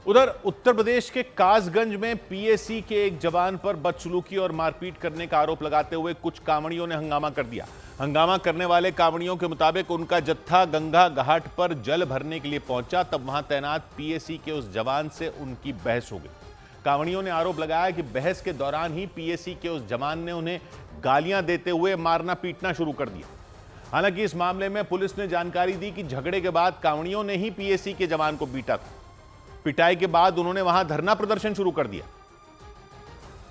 उधर उत्तर प्रदेश के कासगंज में पीएसी के एक जवान पर बदसलूकी और मारपीट करने का आरोप लगाते हुए कुछ कांवड़ियों ने हंगामा कर दिया। हंगामा करने वाले कांवड़ियों के मुताबिक उनका जत्था गंगा घाट पर जल भरने के लिए पहुंचा, तब वहां तैनात पीएसी के उस जवान से उनकी बहस हो गई। कांवड़ियों ने आरोप लगाया कि बहस के दौरान ही पीएसी के उस जवान ने उन्हें गालियां देते हुए मारना पीटना शुरू कर दिया। हालांकि इस मामले में पुलिस ने जानकारी दी कि झगड़े के बाद कांवड़ियों ने ही पीएसी के जवान को पीटा था। पिटाई के बाद उन्होंने वहां धरना प्रदर्शन शुरू कर दिया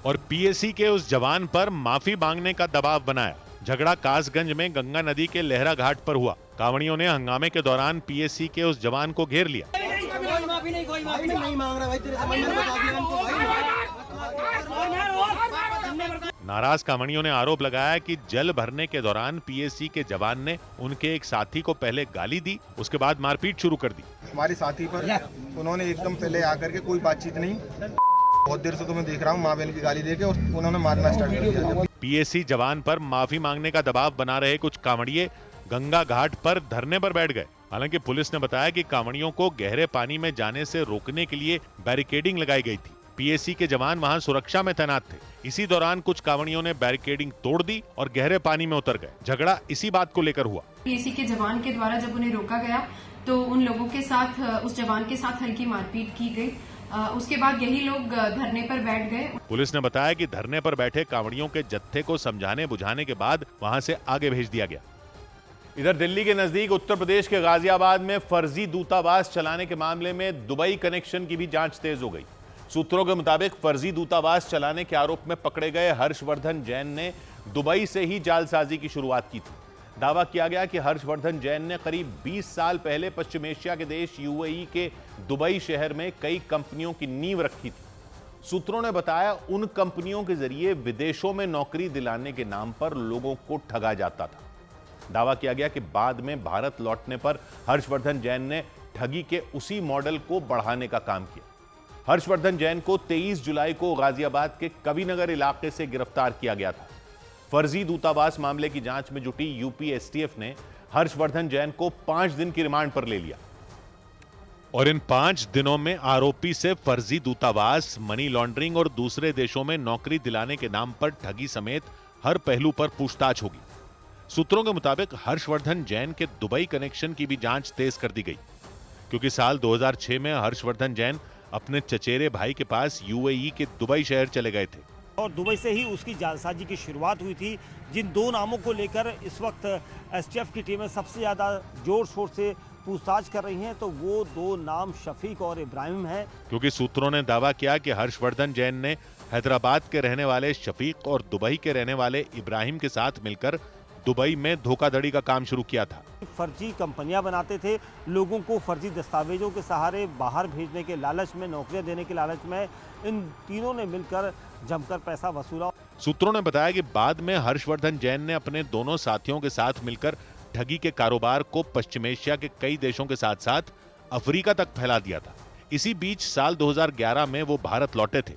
और पीएसी के उस जवान पर माफी मांगने का दबाव बनाया। झगड़ा कासगंज में गंगा नदी के लहरा घाट पर हुआ। कांवड़ियों ने हंगामे के दौरान पीएसी के उस जवान को घेर लिया। नाराज कांवड़ियों ने आरोप लगाया कि जल भरने के दौरान पीएसी के जवान ने उनके एक साथी को पहले गाली दी, उसके बाद मारपीट शुरू कर दी। हमारे साथी पर उन्होंने एकदम पहले आकर के कोई बातचीत नहीं, बहुत देर से तो मैं देख रहा हूँ, माँ बहन की गाली देके और उन्होंने मारना स्टार्ट कर दिया। पीएसी जवान पर माफी मांगने का दबाव बना रहे कुछ कांवड़िये गंगा घाट पर धरने पर बैठ गए। हालांकि पुलिस ने बताया कि कांवड़ियों को गहरे पानी में जाने से रोकने के लिए बैरिकेडिंग लगाई गई थी। पीएसी के जवान वहां सुरक्षा में तैनात थे। इसी दौरान कुछ कांवड़ियों ने बैरिकेडिंग तोड़ दी और गहरे पानी में उतर गए। झगड़ा इसी बात को लेकर हुआ। पीएसी के जवान के द्वारा जब उन्हें रोका गया तो उन लोगों के साथ, उस जवान के साथ हल्की मारपीट की गई। उसके बाद यही लोग धरने पर बैठ गए। पुलिस ने बताया कि धरने पर बैठे कांवड़ियों के जत्थे को समझाने बुझाने के बाद वहां से आगे भेज दिया गया। इधर दिल्ली के नजदीक उत्तर प्रदेश के गाजियाबाद में फर्जी दूतावास चलाने के मामले में दुबई कनेक्शन की भी जांच तेज हो गई। सूत्रों के मुताबिक फर्जी दूतावास चलाने के आरोप में पकड़े गए हर्षवर्धन जैन ने दुबई से ही जालसाजी की शुरुआत की थी। दावा किया गया कि हर्षवर्धन जैन ने करीब 20 साल पहले पश्चिम एशिया के देश यूएई के दुबई शहर में कई कंपनियों की नींव रखी थी। सूत्रों ने बताया उन कंपनियों के जरिए विदेशों में नौकरी दिलाने के नाम पर लोगों को ठगा जाता था। दावा किया गया कि बाद में भारत लौटने पर हर्षवर्धन जैन ने ठगी के उसी मॉडल को बढ़ाने का काम किया। हर्षवर्धन जैन को 23 जुलाई को गाजियाबाद के कविनगर इलाके से गिरफ्तार किया गया था। फर्जी दूतावास मामले की जांच में जुटी यूपी एसटीएफ ने हर्षवर्धन जैन को 5 दिन की रिमांड पर ले लिया और इन 5 दिनों में आरोपी से फर्जी दूतावास, मनी लॉन्ड्रिंग और दूसरे देशों में नौकरी दिलाने के नाम पर ठगी समेत हर पहलू पर पूछताछ होगी। सूत्रों के मुताबिक हर्षवर्धन जैन के दुबई कनेक्शन की भी जांच तेज कर दी गई, क्योंकि साल 2006 में हर्षवर्धन जैन अपने चचेरे भाई के पास यूएई के दुबई शहर चले गए थे और दुबई से ही उसकी जालसाजी की शुरुआत हुई थी। जिन दो नामों को लेकर इस वक्त एसटीएफ की टीमें सबसे ज्यादा जोर शोर से पूछताछ कर रही हैं, तो वो दो नाम शफीक और इब्राहिम हैं। क्योंकि सूत्रों ने दावा किया कि हर्षवर्धन जैन ने हैदराबाद के रहने वाले शफीक और दुबई के रहने वाले इब्राहिम के साथ मिलकर दुबई में धोखाधड़ी का काम शुरू किया था। फर्जी कंपनियां बनाते थे, लोगों को फर्जी दस्तावेजों के सहारे बाहर भेजने के लालच में, नौकरियां देने के लालच में इन तीनों ने मिलकर जमकर पैसा वसूला। सूत्रों ने बताया कि बाद में हर्षवर्धन जैन ने अपने दोनों साथियों के साथ मिलकर ठगी के कारोबार को पश्चिम एशिया के कई देशों के साथ साथ अफ्रीका तक फैला दिया था। इसी बीच साल 2011 में वो भारत लौटे थे।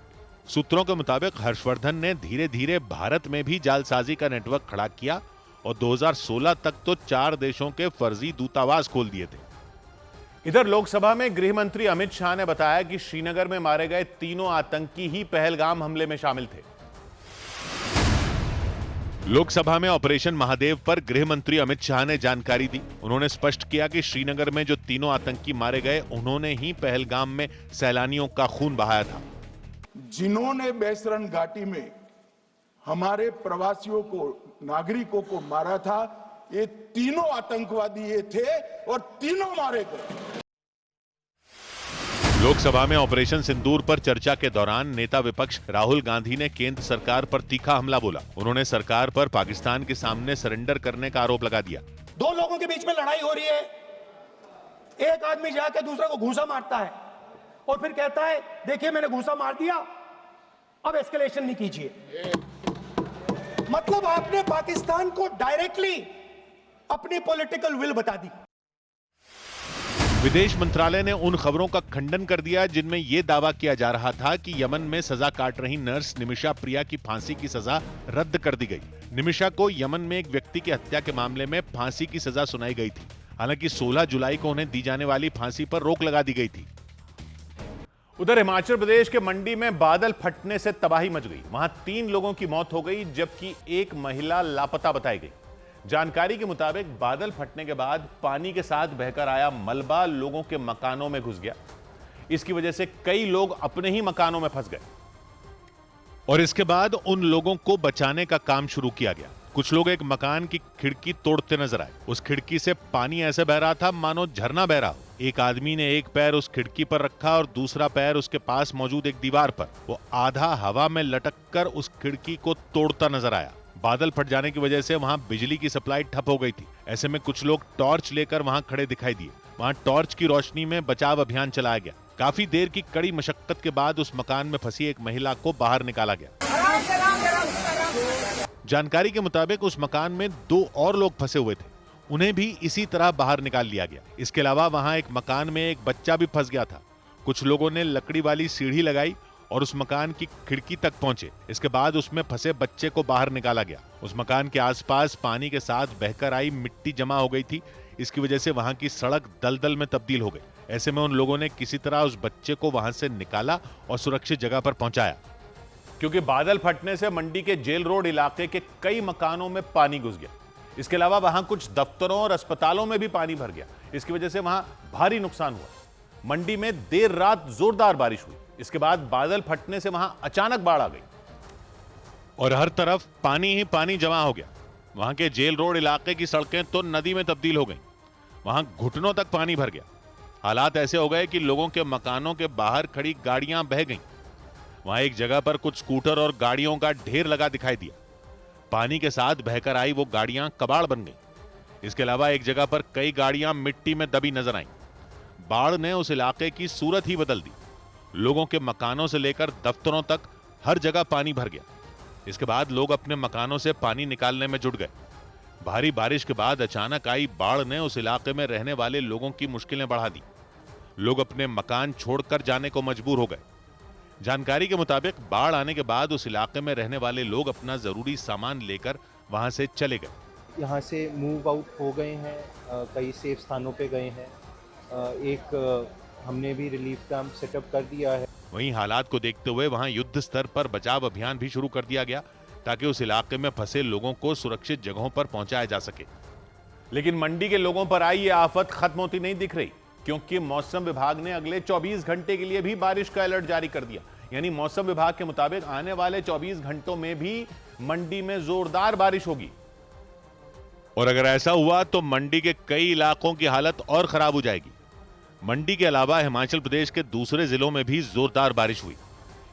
सूत्रों के मुताबिक हर्षवर्धन ने धीरे धीरे भारत में भी जालसाजी का नेटवर्क खड़ा किया और 2016 तक तो 4 देशों के फर्जी दूतावास खोल दिए थे। इधर लोकसभा में गृह मंत्री अमित शाह ने बताया कि श्रीनगर में मारे गए तीनों आतंकी ही पहलगाम हमले में शामिल थे। लोकसभा में ऑपरेशन महादेव पर गृह मंत्री अमित शाह ने जानकारी दी। उन्होंने स्पष्ट किया कि श्रीनगर में जो तीनों आतंकी मारे गए, उन्होंने ही पहलगाम में सैलानियों का खून बहाया था। जिन्होंने बैसरन घाटी में हमारे प्रवासियों को, नागरिकों को मारा था, ये तीनों आतंकवादी ये थे और तीनों मारे गए। लोकसभा में ऑपरेशन सिंदूर पर चर्चा के दौरान नेता विपक्ष राहुल गांधी ने केंद्र सरकार पर तीखा हमला बोला। उन्होंने सरकार पर पाकिस्तान के सामने सरेंडर करने का आरोप लगा दिया। दो लोगों के बीच में लड़ाई हो रही है, एक आदमी जाके दूसरे को घूंसा मारता है और फिर कहता है देखिए मैंने घूंसा मार दिया, अब एस्केलेशन नहीं कीजिए। मतलब आपने पाकिस्तान को डायरेक्टली अपनी पॉलिटिकल विल बता दी। विदेश मंत्रालय ने उन खबरों का खंडन कर दिया जिनमें यह दावा किया जा रहा था कि यमन में सजा काट रही नर्स निमिषा प्रिया की फांसी की सजा रद्द कर दी गई। निमिषा को यमन में एक व्यक्ति की हत्या के मामले में फांसी की सजा सुनाई गई थी। हालांकि 16 जुलाई को उन्हें दी जाने वाली फांसी पर रोक लगा दी गई थी। उधर हिमाचल प्रदेश के मंडी में बादल फटने से तबाही मच गई। वहां 3 लोगों की मौत हो गई जबकि एक महिला लापता बताई गई। जानकारी के मुताबिक बादल फटने के बाद पानी के साथ बहकर आया मलबा लोगों के मकानों में घुस गया। इसकी वजह से कई लोग अपने ही मकानों में फंस गए और इसके बाद उन लोगों को बचाने का काम शुरू किया गया। कुछ लोग एक मकान की खिड़की तोड़ते नजर आए। उस खिड़की से पानी ऐसे बह रहा था मानो झरना बह रहा हो। एक आदमी ने एक पैर उस खिड़की पर रखा और दूसरा पैर उसके पास मौजूद एक दीवार पर। वो आधा हवा में लटक कर उस खिड़की को तोड़ता नजर आया। बादल फट जाने की वजह से वहां बिजली की सप्लाई ठप हो गई थी। ऐसे में कुछ लोग टॉर्च लेकर वहां खड़े दिखाई दिए। वहां टॉर्च की रोशनी में बचाव अभियान चलाया गया। काफी देर की कड़ी मशक्कत के बाद उस मकान में फंसी एक महिला को बाहर निकाला गया। जानकारी के मुताबिक उस मकान में 2 और लोग फंसे हुए थे। उन्हें भी इसी तरह बाहर निकाल लिया गया। इसके अलावा वहां एक मकान में एक बच्चा भी फंस गया था। कुछ लोगों ने लकड़ी वाली सीढ़ी लगाई और उस मकान की खिड़की तक पहुंचे। इसके बाद उसमें फंसे बच्चे को बाहर निकाला गया। उस मकान के आसपास पानी के साथ बहकर आई मिट्टी जमा हो गई थी। इसकी वजह से वहां की सड़क दलदल में तब्दील हो गई। ऐसे में उन लोगों ने किसी तरह उस बच्चे को वहां से निकाला और सुरक्षित जगह पर पहुंचाया। क्योंकि बादल फटने से मंडी के जेल रोड इलाके के कई मकानों में पानी घुस गया। इसके अलावा वहां कुछ दफ्तरों और अस्पतालों में भी पानी भर गया। इसकी वजह से वहां भारी नुकसान हुआ। मंडी में देर रात जोरदार बारिश हुई। इसके बाद बादल फटने से वहां अचानक बाढ़ आ गई और हर तरफ पानी ही पानी जमा हो गया। वहां के जेल रोड इलाके की सड़कें तो नदी में तब्दील हो गईं। वहां घुटनों तक पानी भर गया। हालात ऐसे हो गए कि लोगों के मकानों के बाहर खड़ी गाड़ियां बह गईं। वहां एक जगह पर कुछ स्कूटर और गाड़ियों का ढेर लगा दिखाई दिया। पानी के साथ बहकर आई वो गाड़ियां कबाड़ बन गईं। इसके अलावा एक जगह पर कई गाड़ियां मिट्टी में दबी नजर आईं। बाढ़ ने उस इलाके की सूरत ही बदल दी। लोगों के मकानों से लेकर दफ्तरों तक हर जगह पानी भर गया। इसके बाद लोग अपने मकानों से पानी निकालने में जुट गए। भारी बारिश के बाद अचानक आई बाढ़ ने उस इलाके में रहने वाले लोगों की मुश्किलें बढ़ा दी। लोग अपने मकान छोड़कर जाने को मजबूर हो गए। जानकारी के मुताबिक बाढ़ आने के बाद उस इलाके में रहने वाले लोग अपना जरूरी सामान लेकर वहां से चले गए। यहाँ से मूव आउट हो गए हैं, कई सेफ स्थानों पे गए हैं। हमने भी रिलीफ कैंप सेटअप कर दिया है। वहीं हालात को देखते हुए वहां युद्ध स्तर पर बचाव अभियान भी शुरू कर दिया गया ताकि उस इलाके में फंसे लोगों को सुरक्षित जगहों पर पहुंचाया जा सके। लेकिन मंडी के लोगों पर आई ये आफत खत्म होती नहीं दिख रही, क्योंकि मौसम विभाग ने अगले 24 घंटे के लिए भी बारिश का अलर्ट जारी कर दिया। यानी मौसम विभाग के मुताबिक आने वाले 24 घंटों में भी मंडी में जोरदार बारिश होगी। और अगर ऐसा हुआ तो मंडी के कई इलाकों की हालत और खराब हो जाएगी। मंडी के अलावा हिमाचल प्रदेश के दूसरे जिलों में भी जोरदार बारिश हुई।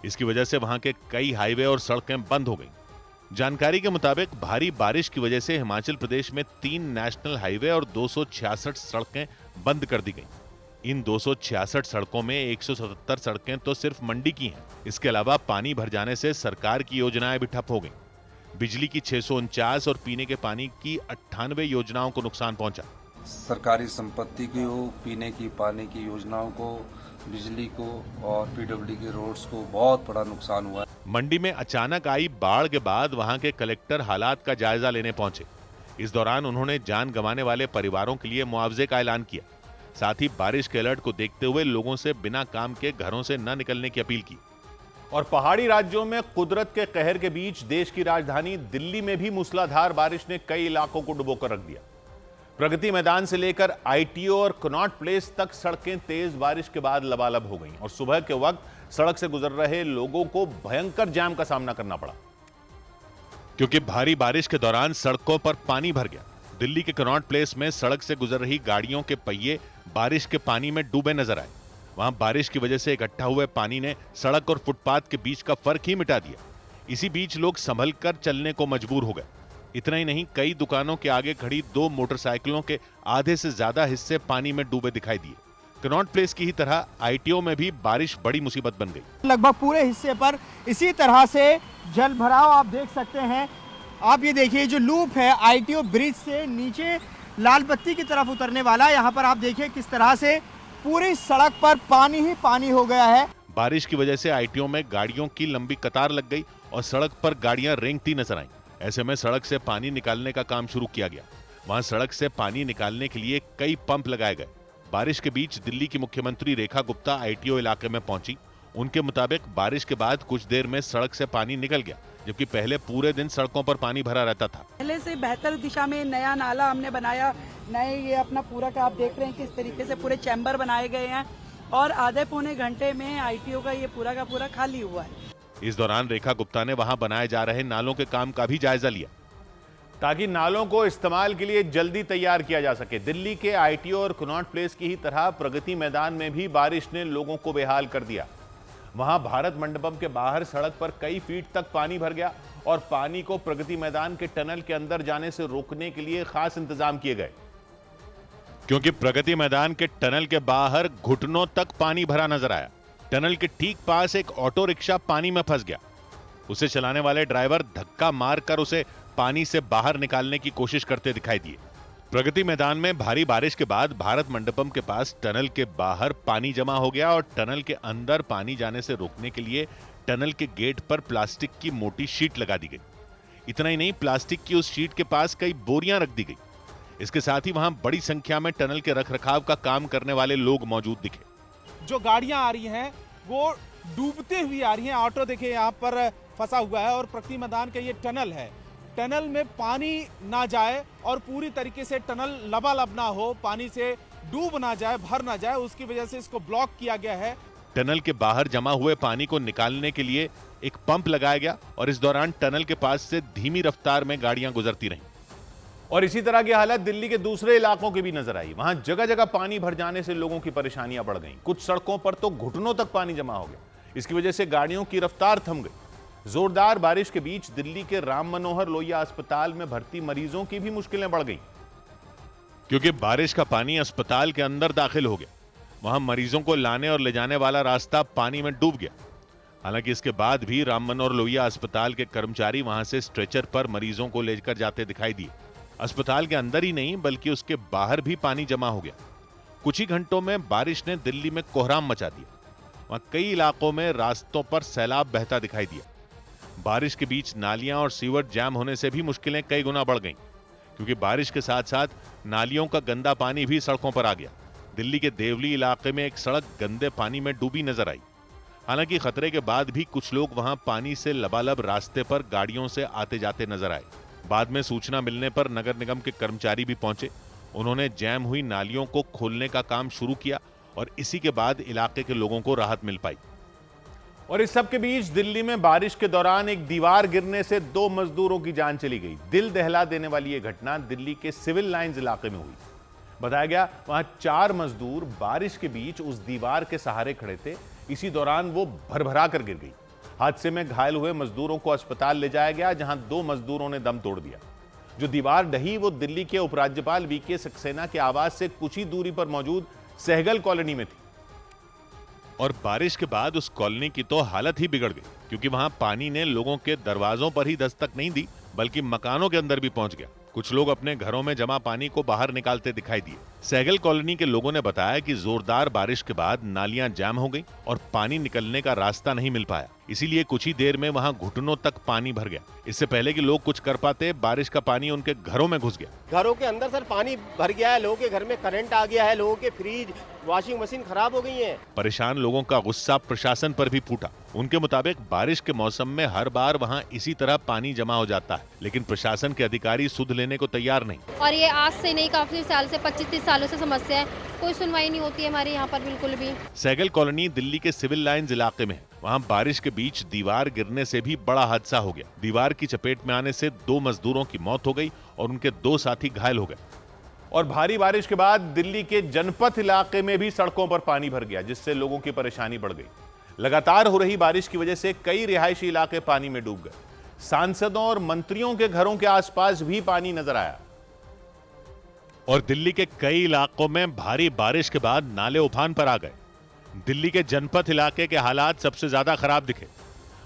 इसकी वजह से वहां के कई हाईवे और सड़कें बंद हो गईं। जानकारी के मुताबिक भारी बारिश की वजह से हिमाचल प्रदेश में 3 नेशनल हाईवे और 266 सड़कें बंद कर दी गईं। इन 266 सड़कों में 177 सड़कें तो सिर्फ मंडी की हैं। इसके अलावा पानी भर जाने से सरकार की योजनाएं भी ठप हो गईं। बिजली की 649 और पीने के पानी की 98 योजनाओं को नुकसान पहुंचा। सरकारी संपत्ति को, पीने की पानी की योजनाओं को, बिजली को और पीडब्ल्यूडी के रोड्स को बहुत बड़ा नुकसान हुआ है। मंडी में अचानक आई बाढ़ के बाद वहां के कलेक्टर हालात का जायजा लेने पहुंचे। इस दौरान उन्होंने जान गंवाने वाले परिवारों के लिए मुआवजे का ऐलान किया। साथ ही बारिश के अलर्ट को देखते हुए लोगों से बिना काम के घरों से न निकलने की अपील की। और पहाड़ी राज्यों में कुदरत के कहर के बीच देश की राजधानी दिल्ली में भी मूसलाधार बारिश ने कई इलाकों को डुबोकर रख दिया। प्रगति मैदान से लेकर आईटीओ और कनॉट प्लेस तक सड़कें तेज बारिश के बाद लबालब हो गईं और सुबह के वक्त सड़क से गुजर रहे लोगों को भयंकर जाम का सामना करना पड़ा, क्योंकि भारी बारिश के दौरान सड़कों पर पानी भर गया। दिल्ली के कनॉट प्लेस में सड़क से गुजर रही गाड़ियों के पहिए बारिश के पानी में डूबे नजर आए। वहां बारिश की वजह से इकट्ठा हुए पानी ने सड़क और फुटपाथ के बीच का फर्क ही मिटा दिया। इसी बीच लोग संभल कर चलने को मजबूर हो गए। इतना ही नहीं, कई दुकानों के आगे खड़ी 2 मोटरसाइकिलों के आधे से ज्यादा हिस्से पानी में डूबे दिखाई दिए। कनॉट प्लेस की ही तरह आईटीओ में भी बारिश बड़ी मुसीबत बन गई। लगभग पूरे हिस्से पर इसी तरह से जल भराव आप देख सकते हैं। आप ये देखिए, जो लूप है आईटीओ ब्रिज से नीचे लाल बत्ती की तरफ उतरने वाला, यहाँ पर आप देखिए किस तरह से पूरी सड़क पर पानी ही पानी हो गया है। बारिश की वजह से आईटीओ में गाड़ियों की लंबी कतार लग गई और सड़क पर गाड़ियां रेंगती नजर आईं। ऐसे में सड़क से पानी निकालने का काम शुरू किया गया। वहां सड़क से पानी निकालने के लिए कई पंप लगाए गए। बारिश के बीच दिल्ली की मुख्यमंत्री रेखा गुप्ता आईटीओ इलाके में पहुंची। उनके मुताबिक बारिश के बाद कुछ देर में सड़क से पानी निकल गया, जबकि पहले पूरे दिन सड़कों पर पानी भरा रहता था। पहले से बेहतर दिशा में नया नाला हमने बनाया, नए ये अपना पूरा का आप देख रहे हैं किस तरीके से पूरे चैम्बर बनाए गए हैं और आधे पौने घंटे में ITO का ये पूरा का पूरा खाली हुआ है। इस दौरान रेखा गुप्ता ने वहां बनाए जा रहे नालों के काम का भी जायजा लिया, ताकि नालों को इस्तेमाल के लिए जल्दी तैयार किया जा सके। दिल्ली के ITO और कनॉट प्लेस की ही तरह प्रगति मैदान में भी बारिश ने लोगों को बेहाल कर दिया। वहां भारत मंडपम के बाहर सड़क पर कई फीट तक पानी भर गया और पानी को प्रगति मैदान के टनल के अंदर जाने से रोकने के लिए खास इंतजाम किए गए, क्योंकि प्रगति मैदान के टनल के बाहर घुटनों तक पानी भरा नजर आया। टनल के ठीक पास एक ऑटो रिक्शा पानी में फंस गया। उसे चलाने वाले ड्राइवर धक्का मारकर उसे पानी से बाहर निकालने की कोशिश करते दिखाई दिए। प्रगति मैदान में भारी बारिश के बाद भारत मंडपम के पास टनल के बाहर पानी जमा हो गया और टनल के अंदर पानी जाने से रोकने के लिए टनल के गेट पर प्लास्टिक की मोटी शीट लगा दी गई। इतना ही नहीं, प्लास्टिक की उस शीट के पास कई बोरियां रख दी गई। इसके साथ ही वहां बड़ी संख्या में टनल के रखरखाव का काम करने वाले लोग मौजूद दिखे। जो गाड़ियां आ रही हैं वो डूबते हुई आ रही हैं। ऑटो देखिए यहाँ पर फंसा हुआ है और प्रगति मैदान का ये टनल है। टनल में पानी ना जाए और पूरी तरीके से टनल लबालब ना हो, पानी से डूब ना जाए, भर ना जाए, उसकी वजह से इसको ब्लॉक किया गया है। टनल के बाहर जमा हुए पानी को निकालने के लिए एक पंप लगाया गया और इस दौरान टनल के पास से धीमी रफ्तार में गाड़ियां गुजरती रहीं। और इसी तरह की हालत दिल्ली के दूसरे इलाकों की भी नजर आई। वहां जगह जगह पानी भर जाने से लोगों की परेशानियां बढ़ गईं। कुछ सड़कों पर तो घुटनों तक पानी जमा हो गया। इसकी वजह से गाड़ियों की रफ्तार थम गई। जोरदार बारिश के बीच दिल्ली के राम मनोहर लोहिया अस्पताल में भर्ती मरीजों की भी मुश्किलें बढ़ गईं, क्योंकि बारिश का पानी अस्पताल के अंदर दाखिल हो गया। वहां मरीजों को लाने और ले जाने वाला रास्ता पानी में डूब गया। हालांकि इसके बाद भी राम मनोहर लोहिया अस्पताल के कर्मचारी वहां से स्ट्रेचर पर मरीजों को लेकर जाते दिखाई दिए। अस्पताल के अंदर ही नहीं बल्कि उसके बाहर भी पानी जमा हो गया। कुछ ही घंटों में बारिश ने दिल्ली में कोहराम मचा दिया। वहां कई इलाकों में रास्तों पर सैलाब बहता दिखाई दिया। बारिश के बीच नालियां और सीवर जैम होने से भी मुश्किलें कई गुना बढ़ गईं, क्योंकि बारिश के साथ साथ नालियों का गंदा पानी भी सड़कों पर आ गया। दिल्ली के देवली इलाके में एक सड़क गंदे पानी में डूबी नजर आई। हालांकि खतरे के बाद भी कुछ लोग वहां पानी से लबालब रास्ते पर गाड़ियों से आते जाते नजर आए। बाद में सूचना मिलने पर नगर निगम के कर्मचारी भी पहुंचे। उन्होंने जैम हुई नालियों को खोलने का काम शुरू किया और इसी के बाद इलाके के लोगों को राहत मिल पाई। और इस सब के बीच दिल्ली में बारिश के दौरान एक दीवार गिरने से 2 मजदूरों की जान चली गई। दिल दहला देने वाली यह घटना दिल्ली के सिविल लाइंस इलाके में हुई। बताया गया वहां 4 मजदूर बारिश के बीच उस दीवार के सहारे खड़े थे। इसी दौरान वो भरभरा कर गिर गई। हादसे में घायल हुए मजदूरों को अस्पताल ले जाया गया, जहां 2 मजदूरों ने दम तोड़ दिया। जो दीवार ढही वो दिल्ली के उपराज्यपाल वीके सक्सेना के आवास से कुछ ही दूरी पर मौजूद सहगल कॉलोनी में थी। और बारिश के बाद उस कॉलोनी की तो हालत ही बिगड़ गई, क्योंकि वहां पानी ने लोगों के दरवाजों पर ही दस्तक नहीं दी बल्कि मकानों के अंदर भी पहुंच गया। कुछ लोग अपने घरों में जमा पानी को बाहर निकालते दिखाई दिए। सहगल कॉलोनी के लोगों ने बताया कि जोरदार बारिश के बाद नालियां जाम हो गईं और पानी निकलने का रास्ता नहीं मिल पाया। इसीलिए कुछ ही देर में वहां घुटनों तक पानी भर गया। इससे पहले कि लोग कुछ कर पाते, बारिश का पानी उनके घरों में घुस गया। घरों के अंदर सर पानी भर गया है, लोगों के घर में करंट आ गया है, लोगों के फ्रिज, वॉशिंग मशीन खराब हो गई है। परेशान लोगों का गुस्सा प्रशासन पर भी फूटा। उनके मुताबिक बारिश के मौसम में हर बार वहां इसी तरह पानी जमा हो जाता है, लेकिन प्रशासन के अधिकारी सुध लेने को तैयार नहीं। और ये आज से नहीं, काफी साल से 25-30 सालों से समस्या है, कोई सुनवाई नहीं होती है हमारे यहाँ पर बिल्कुल भी। सहगल कॉलोनी दिल्ली के सिविल लाइंस इलाके में है। वहां बारिश के बीच दीवार गिरने से भी बड़ा हादसा हो गया। दीवार की चपेट में आने से 2 मजदूरों की मौत हो गई और उनके 2 साथी घायल हो गए। और भारी बारिश के बाद दिल्ली के जनपथ इलाके में भी सड़कों पर पानी भर गया, जिससे लोगों की परेशानी बढ़ गई। लगातार हो रही बारिश की वजह से कई रिहायशी इलाके पानी में डूब गए। सांसदों और मंत्रियों के घरों के आसपास भी पानी नजर आया। और दिल्ली के कई इलाकों में भारी बारिश के बाद नाले उफान पर आ गए। दिल्ली के जनपथ इलाके के हालात सबसे ज्यादा खराब दिखे।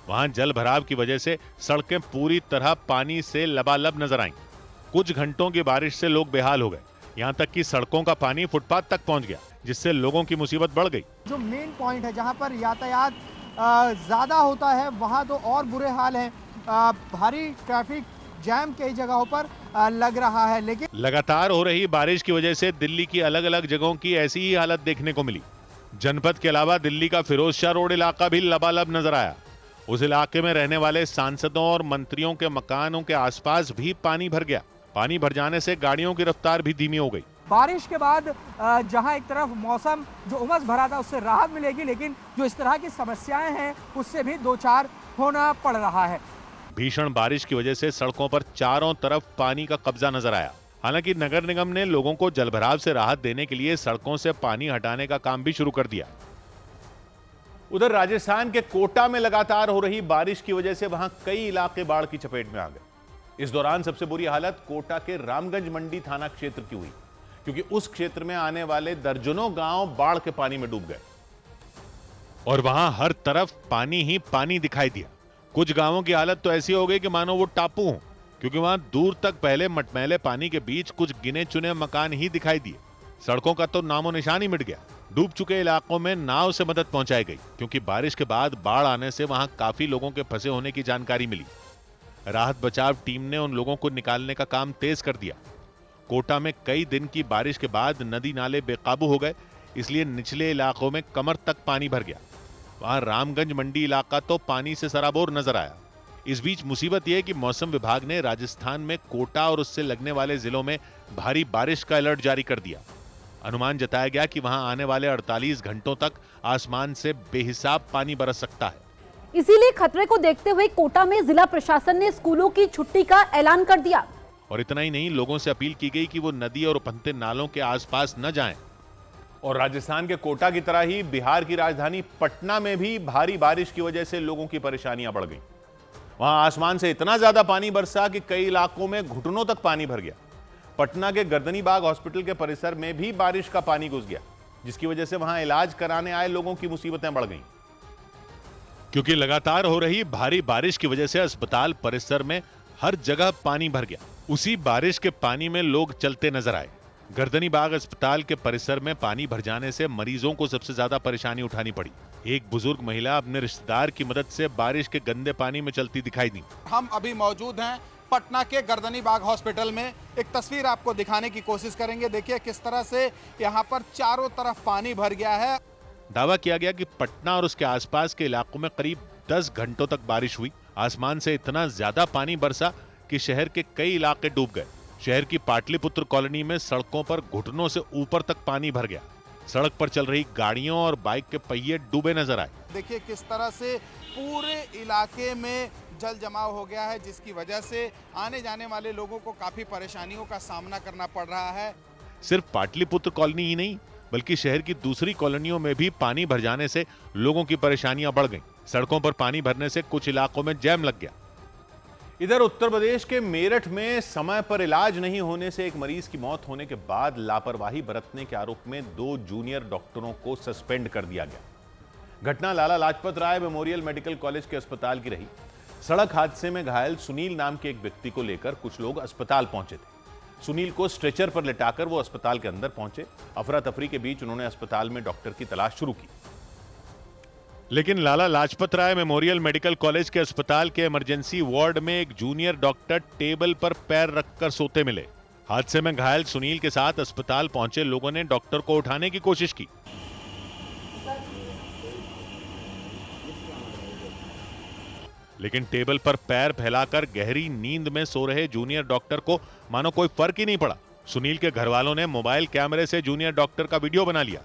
वहां जल भराव की वजह से सड़कें पूरी तरह पानी से लबालब नजर आईं। कुछ घंटों की बारिश से लोग बेहाल हो गए। यहां तक कि सड़कों का पानी फुटपाथ तक पहुंच गया, जिससे लोगों की मुसीबत बढ़ गई। जो मेन पॉइंट है जहां पर यातायात ज्यादा होता है वहां तो और बुरे हाल हैं। भारी ट्रैफिक जैम कई जगहों पर लग रहा है। लेकिन लगातार हो रही बारिश की वजह से दिल्ली की अलग अलग जगहों की ऐसी ही हालत देखने को मिली। जनपद के अलावा दिल्ली का फिरोजशाह रोड इलाका भी लबालब नजर आया। उस इलाके में रहने वाले सांसदों और मंत्रियों के मकानों के आसपास भी पानी भर गया। पानी भर जाने से गाड़ियों की रफ्तार भी धीमी हो गई। बारिश के बाद जहां एक तरफ मौसम जो उमस भरा था उससे राहत मिलेगी, लेकिन जो इस तरह की समस्याएं हैं उससे भी दो चार होना पड़ रहा है। भीषण बारिश की वजह से सड़कों पर चारों तरफ पानी का कब्जा नजर आया। हालांकि नगर निगम ने लोगों को जलभराव से राहत देने के लिए सड़कों से पानी हटाने का काम भी शुरू कर दिया। उधर राजस्थान के कोटा में लगातार हो रही बारिश की वजह से वहां कई इलाके बाढ़ की चपेट में आ गए। इस दौरान सबसे बुरी हालत कोटा के रामगंज मंडी थाना क्षेत्र की हुई, क्योंकि उस क्षेत्र में आने वाले दर्जनों गांव बाढ़ के पानी में डूब गए और वहां हर तरफ पानी ही पानी दिखाई दिया। कुछ गांवों की हालत तो ऐसी हो गई कि मानो वो टापू हो, क्योंकि वहां दूर तक पहले मटमैले पानी के बीच कुछ गिने चुने मकान ही दिखाई दिए। सड़कों का तो नामो निशान ही मिट गया। डूब चुके इलाकों में नाव से मदद पहुंचाई गई, क्योंकि बारिश के बाद बाढ़ आने से वहां काफी लोगों के फंसे होने की जानकारी मिली। राहत बचाव टीम ने उन लोगों को निकालने का काम तेज कर दिया। कोटा में कई दिन की बारिश के बाद नदी नाले बेकाबू हो गए, इसलिए निचले इलाकों में कमर तक पानी भर गया। वहां रामगंज मंडी इलाका तो पानी से सराबोर नजर आया। इस बीच मुसीबत यह है कि मौसम विभाग ने राजस्थान में कोटा और उससे लगने वाले जिलों में भारी बारिश का अलर्ट जारी कर दिया। अनुमान जताया गया कि वहां आने वाले 48 घंटों तक आसमान से बेहिसाब पानी बरस सकता है। इसीलिए खतरे को देखते हुए कोटा में जिला प्रशासन ने स्कूलों की छुट्टी का ऐलान कर दिया। और इतना ही नहीं, लोगों से अपील की गई कि वो नदी और उफनते नालों के आसपास न जाएं। और राजस्थान के कोटा की तरह ही बिहार की राजधानी पटना में भी भारी बारिश की वजह से लोगों की परेशानियां बढ़ गई। वहां आसमान से इतना ज्यादा पानी बरसा कि कई इलाकों में घुटनों तक पानी भर गया। पटना के गर्दनी बाग हॉस्पिटल के परिसर में भी बारिश का पानी घुस गया, जिसकी वजह से वहां इलाज कराने आए लोगों की मुसीबतें बढ़ गईं। क्योंकि लगातार हो रही भारी बारिश की वजह से अस्पताल परिसर में हर जगह पानी भर गया। उसी बारिश के पानी में लोग चलते नजर आए। गर्दनी बाग अस्पताल के परिसर में पानी भर जाने से मरीजों को सबसे ज्यादा परेशानी उठानी पड़ी। एक बुजुर्ग महिला अपने रिश्तेदार की मदद से बारिश के गंदे पानी में चलती दिखाई दी। हम अभी मौजूद हैं पटना के गर्दनी बाग हॉस्पिटल में। एक तस्वीर आपको दिखाने की कोशिश करेंगे। देखिए किस तरह से यहाँ पर चारों तरफ पानी भर गया है। दावा किया गया कि पटना और उसके आसपास के इलाकों में करीब 10 घंटों तक बारिश हुई। आसमान से इतना ज्यादा पानी बरसा कि शहर के कई इलाके डूब गए। शहर की पाटलिपुत्र कॉलोनी में सड़कों पर घुटनों से ऊपर तक पानी भर गया। सड़क पर चल रही गाड़ियों और बाइक के पहिए डूबे नजर आए। देखिए किस तरह से पूरे इलाके में जल जमाव हो गया है, जिसकी वजह से आने जाने वाले लोगों को काफी परेशानियों का सामना करना पड़ रहा है। सिर्फ पाटलिपुत्र कॉलोनी ही नहीं, बल्कि शहर की दूसरी कॉलोनियों में भी पानी भर जाने से लोगों की परेशानियां बढ़ गईं। सड़कों पर पानी भरने से कुछ इलाकों में जैम लग गया। इधर उत्तर प्रदेश के मेरठ में समय पर इलाज नहीं होने से एक मरीज की मौत होने के बाद लापरवाही बरतने के आरोप में 2 जूनियर डॉक्टरों को सस्पेंड कर दिया गया। घटना Lala Lajpat Rai memorial medical college के अस्पताल की रही। सड़क हादसे में घायल सुनील नाम के एक व्यक्ति को लेकर कुछ लोग अस्पताल पहुंचे थे। सुनील को स्ट्रेचर पर लिटाकर वो अस्पताल के अंदर पहुंचे। अफरा तफरी के बीच उन्होंने अस्पताल में डॉक्टर की तलाश शुरू की, लेकिन Lala Lajpat Rai memorial medical college के अस्पताल के इमरजेंसी वार्ड में एक जूनियर डॉक्टर टेबल पर पैर रखकर सोते मिले। हादसे में घायल सुनील के साथ अस्पताल पहुंचे लोगों ने डॉक्टर को उठाने की कोशिश की, लेकिन टेबल पर पैर फैलाकर गहरी नींद में सो रहे जूनियर डॉक्टर को मानो कोई फर्क ही नहीं पड़ा। सुनील के घर वालों ने मोबाइल कैमरे से जूनियर डॉक्टर का वीडियो बना लिया।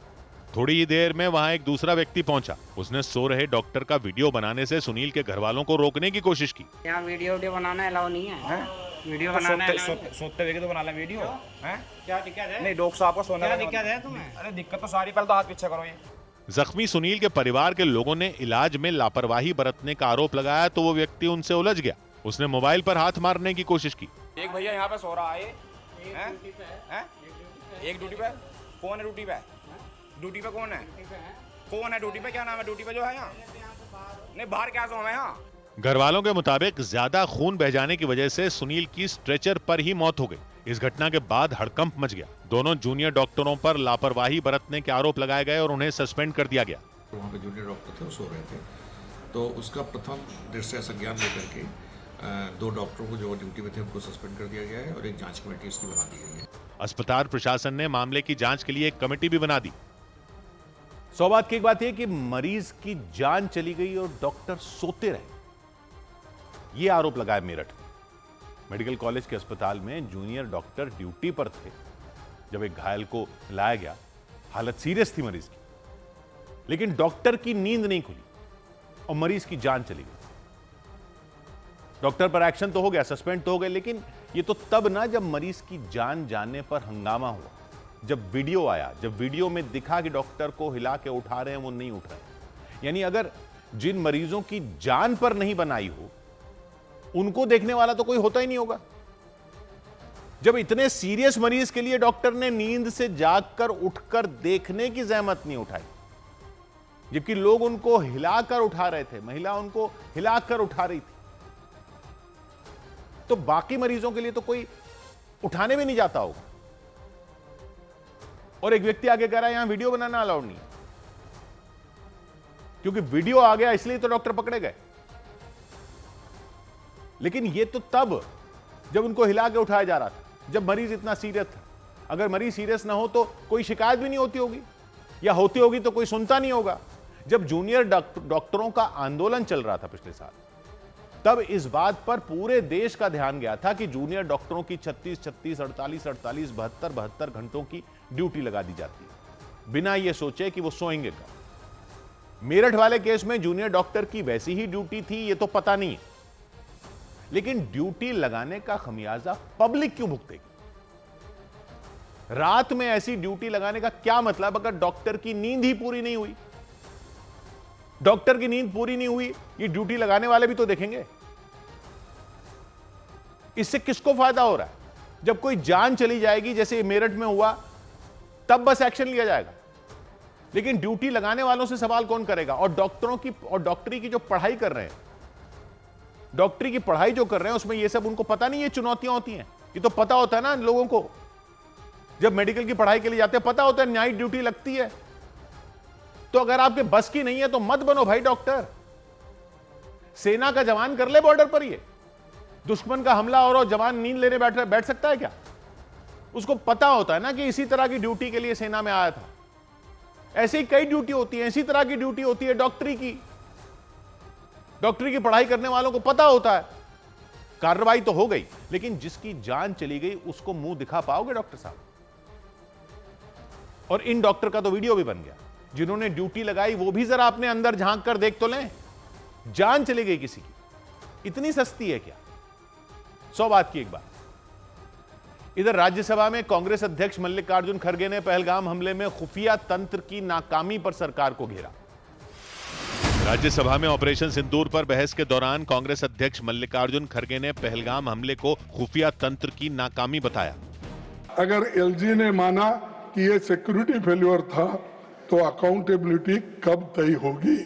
थोड़ी ही देर में वहां एक दूसरा व्यक्ति पहुंचा। उसने सो रहे डॉक्टर का वीडियो बनाने से सुनील के घर वालों को रोकने की कोशिश की। यहाँ वीडियो बनाना अलाउ नहीं है। वीडियो बनाना सोते हुए तो बना ले वीडियो है। क्या दिक्कत है? नहीं डॉक्टर साहब को सोने में दिक्कत है तुम्हें? अरे दिक्कत तो सारी, पहले तो हाथ पीछे करो। ये जख्मी सुनील के परिवार के लोगों ने इलाज में लापरवाही बरतने का आरोप लगाया तो वो व्यक्ति उनसे उलझ गया। उसने मोबाइल पर हाथ मारने की कोशिश की। एक भैया यहाँ पे सो रहा है। एक ड्यूटी पे कौन है? ड्यूटी पे कौन है? कौन है ड्यूटी पे? क्या नाम है ड्यूटी पे जो है यहाँ? नहीं बाहर क्या सो है यहाँ? घर वालों के मुताबिक ज्यादा खून बह जाने की वजह से सुनील की स्ट्रेचर पर ही मौत हो गई। इस घटना के बाद हड़कंप मच गया। दोनों जूनियर डॉक्टरों पर लापरवाही बरतने के आरोप लगाए गए और उन्हें सस्पेंड कर दिया गया। वहाँ पे जूनियर डॉक्टर थे, वो सो रहे थे, तो उसका प्रथम दृष्टया संज्ञान लेकर के 2 डॉक्टरों को जो ड्यूटी में थे उनको सस्पेंड कर दिया गया है और एक जांच कमेटी इसकी बना दी गई है। अस्पताल प्रशासन ने मामले की जांच के लिए एक कमेटी भी बना दी। सौभाग्य की एक बात यह कि मरीज की जान चली गई और डॉक्टर सोते रहे, यह आरोप लगाया मेरठ में। मेडिकल कॉलेज के अस्पताल में जूनियर डॉक्टर ड्यूटी पर थे जब एक घायल को लाया गया। हालत सीरियस थी मरीज की, लेकिन डॉक्टर की नींद नहीं खुली और मरीज की जान चली गई। डॉक्टर पर एक्शन तो हो गया, सस्पेंड तो हो गए, लेकिन ये तो तब ना जब मरीज की जान जाने पर हंगामा हुआ, जब वीडियो आया, जब वीडियो में दिखा कि डॉक्टर को हिला के उठा रहे हैं, वो नहीं उठ रहे। यानी अगर जिन मरीजों की जान पर नहीं बनाई हो, उनको देखने वाला तो कोई होता ही नहीं होगा। जब इतने सीरियस मरीज के लिए डॉक्टर ने नींद से जागकर उठकर देखने की जहमत नहीं उठाई, जबकि लोग उनको हिलाकर उठा रहे थे, महिला उनको हिलाकर उठा रही थी, तो बाकी मरीजों के लिए तो कोई उठाने भी नहीं जाता होगा। और एक व्यक्ति आगे कह रहा है यहां वीडियो बनाना अलाउड नहीं, क्योंकि वीडियो आ गया इसलिए तो डॉक्टर पकड़े गए। लेकिन यह तो तब जब उनको हिला के उठाया जा रहा था, जब मरीज इतना सीरियस था। अगर मरीज सीरियस ना हो तो कोई शिकायत भी नहीं होती होगी, या होती होगी तो कोई सुनता नहीं होगा। जब जूनियर डॉक्टरों का आंदोलन चल रहा था पिछले साल, तब इस बात पर पूरे देश का ध्यान गया था कि जूनियर डॉक्टरों की 36, 36, 48, 48, 72, 72 घंटों की ड्यूटी लगा दी जाती है, बिना यह सोचे कि वो सोएंगे कब। मेरठ वाले केस में जूनियर डॉक्टर की वैसी ही ड्यूटी थी, यह तो पता नहीं है, लेकिन ड्यूटी लगाने का खमियाजा पब्लिक क्यों भुगतेगी? रात में ऐसी ड्यूटी लगाने का क्या मतलब अगर डॉक्टर की नींद ही पूरी नहीं हुई? डॉक्टर की नींद पूरी नहीं हुई, ये ड्यूटी लगाने वाले भी तो देखेंगे। इससे किसको फायदा हो रहा है? जब कोई जान चली जाएगी, जैसे मेरठ में हुआ, तब बस एक्शन लिया जाएगा, लेकिन ड्यूटी लगाने वालों से सवाल कौन करेगा? और डॉक्टरों की और डॉक्टरी की जो पढ़ाई कर रहे हैं, डॉक्टरी की पढ़ाई जो कर रहे हैं, उसमें ये सब उनको पता नहीं, ये चुनौतियां होती हैं। ये तो पता होता है ना लोगों को, जब मेडिकल की पढ़ाई के लिए जाते हैं पता होता है नाइट ड्यूटी लगती है। तो अगर आपके बस की नहीं है तो मत बनो भाई डॉक्टर। सेना का जवान कर ले बॉर्डर पर, ये दुश्मन का हमला और जवान नींद लेने बैठ सकता है क्या? उसको पता होता है ना कि इसी तरह की ड्यूटी के लिए सेना में आया था। ऐसी कई ड्यूटी होती है, इसी तरह की ड्यूटी होती है डॉक्टरी की। डॉक्टरी की पढ़ाई करने वालों को पता होता है। कार्रवाई तो हो गई, लेकिन जिसकी जान चली गई उसको मुंह दिखा पाओगे डॉक्टर साहब? और इन डॉक्टर का तो वीडियो भी बन गया। जिन्होंने ड्यूटी लगाई वो भी जरा अपने अंदर झांक कर देख तो लें। जान चली गई किसी की, इतनी सस्ती है क्या? 100 बात की एक बात। इधर राज्यसभा में कांग्रेस अध्यक्ष मल्लिकार्जुन खड़गे ने पहलगाम हमले में खुफिया तंत्र की नाकामी पर सरकार को घेरा। राज्यसभा में ऑपरेशन सिंदूर पर बहस के दौरान कांग्रेस अध्यक्ष मल्लिकार्जुन खड़गे ने पहलगाम हमले को खुफिया तंत्र की नाकामी बताया। अगर एलजी ने माना कि ये सिक्योरिटी फेल्योर था तो अकाउंटेबिलिटी कब तय होगी?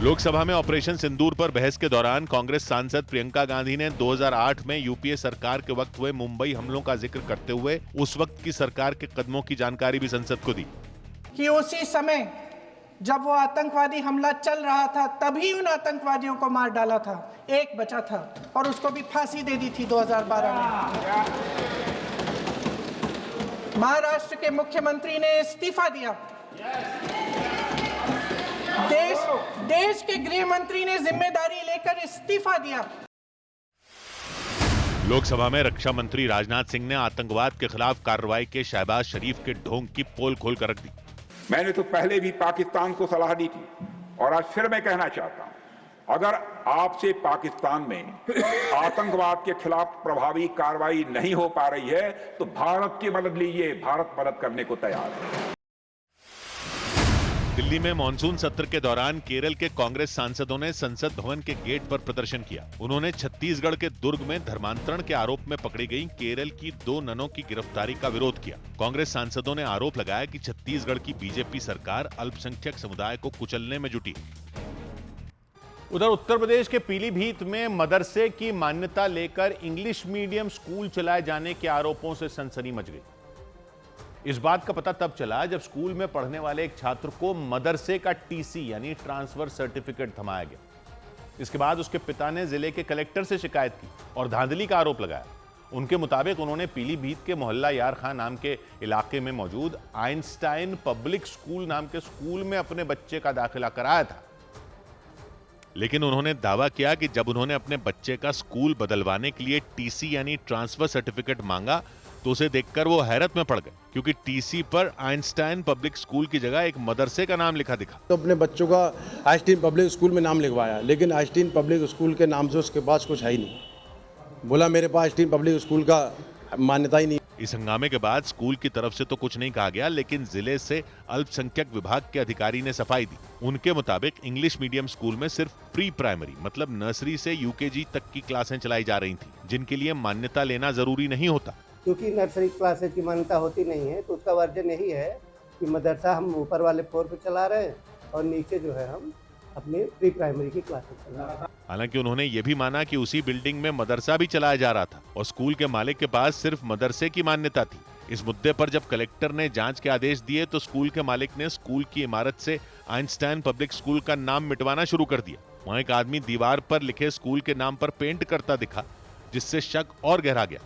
लोकसभा में ऑपरेशन सिंदूर पर बहस के दौरान कांग्रेस सांसद प्रियंका गांधी ने 2008 में यूपीए सरकार के वक्त हुए मुंबई हमलों का जिक्र करते हुए उस वक्त की सरकार के कदमों की जानकारी भी संसद को दी कि उसी समय जब वो आतंकवादी हमला चल रहा था तभी उन आतंकवादियों को मार डाला था, एक बचा था और उसको भी फांसी दे दी थी 2012 में। महाराष्ट्र के मुख्यमंत्री ने इस्तीफा दिया। देश के गृह मंत्री ने जिम्मेदारी लेकर इस्तीफा दिया। लोकसभा में रक्षा मंत्री राजनाथ सिंह ने आतंकवाद के खिलाफ कार्रवाई के शहबाज शरीफ के ढोंग की पोल खोल कर रख दी। मैंने तो पहले भी पाकिस्तान को सलाह दी थी और आज फिर मैं कहना चाहता हूं, अगर आपसे पाकिस्तान में आतंकवाद के खिलाफ प्रभावी कार्रवाई नहीं हो पा रही है तो भारत की मदद लीजिए, भारत मदद करने को तैयार है। दिल्ली में मॉनसून सत्र के दौरान केरल के कांग्रेस सांसदों ने संसद भवन के गेट पर प्रदर्शन किया। उन्होंने छत्तीसगढ़ के दुर्ग में धर्मांतरण के आरोप में पकड़ी गई केरल की 2 ननों की गिरफ्तारी का विरोध किया। कांग्रेस सांसदों ने आरोप लगाया कि छत्तीसगढ़ की बीजेपी सरकार अल्पसंख्यक समुदाय को कुचलने में जुटी। उधर उत्तर प्रदेश के पीलीभीत में मदरसे की मान्यता लेकर इंग्लिश मीडियम स्कूल चलाए जाने के आरोपों से सनसनी मच गई। इस बात का पता तब चला जब स्कूल में पढ़ने वाले एक छात्र को मदरसे का टीसी यानी ट्रांसफर सर्टिफिकेट थमाया गया। इसके बाद उसके पिता ने जिले के कलेक्टर से शिकायत की और धांधली का आरोप लगाया उनके मुताबिक उन्होंने पीलीभीत के मोहल्ला यार खां नाम के इलाके में मौजूद आइंस्टाइन पब्लिक स्कूल नाम के स्कूल में अपने बच्चे का दाखिला कराया था। लेकिन उन्होंने दावा किया कि जब उन्होंने अपने बच्चे का स्कूल बदलवाने के लिए टीसी यानी ट्रांसफर सर्टिफिकेट मांगा तो उसे देखकर वो हैरत में पड़ गए, क्योंकि टीसी पर आइंस्टाइन पब्लिक स्कूल की जगह एक मदरसे का नाम लिखा दिखा। तो अपने बच्चों का आइंस्टाइन पब्लिक स्कूल में नाम लिखवाया, लेकिन आइंस्टाइन पब्लिक स्कूल के नाम से उसके पास कुछ है ही नहीं। बोला मेरे पास आइंस्टाइन पब्लिक स्कूल का मान्यता ही नहीं। इस हंगामे के बाद स्कूल की तरफ से तो कुछ नहीं कहा गया, लेकिन जिले से अल्पसंख्यक विभाग के अधिकारी ने सफाई दी। उनके मुताबिक इंग्लिश मीडियम स्कूल में सिर्फ प्री प्राइमरी मतलब नर्सरी से यूकेजी तक की क्लासें चलाई जा रही थी, जिनके लिए मान्यता लेना जरूरी नहीं होता। क्योंकि नर्सरी क्लासेज की मान्यता होती नहीं है, तो उसका वर्जन यही है कि मदरसा हम ऊपर वाले फ्लोर पे चला रहे हैं और नीचे जो है हम अपने प्री प्राइमरी की क्लासेज चला रहे हैं। हालांकि उन्होंने ये भी माना कि उसी बिल्डिंग में मदरसा भी चलाया जा रहा था और स्कूल के मालिक के पास सिर्फ मदरसे की मान्यता थी। इस मुद्दे पर जब कलेक्टर ने जांच के आदेश दिए तो स्कूल के मालिक ने स्कूल की इमारत से आइंस्टाइन पब्लिक स्कूल का नाम मिटवाना शुरू कर दिया। वहां एक आदमी दीवार पर लिखे स्कूल के नाम पर पेंट करता दिखा, जिससे शक और गहरा गया।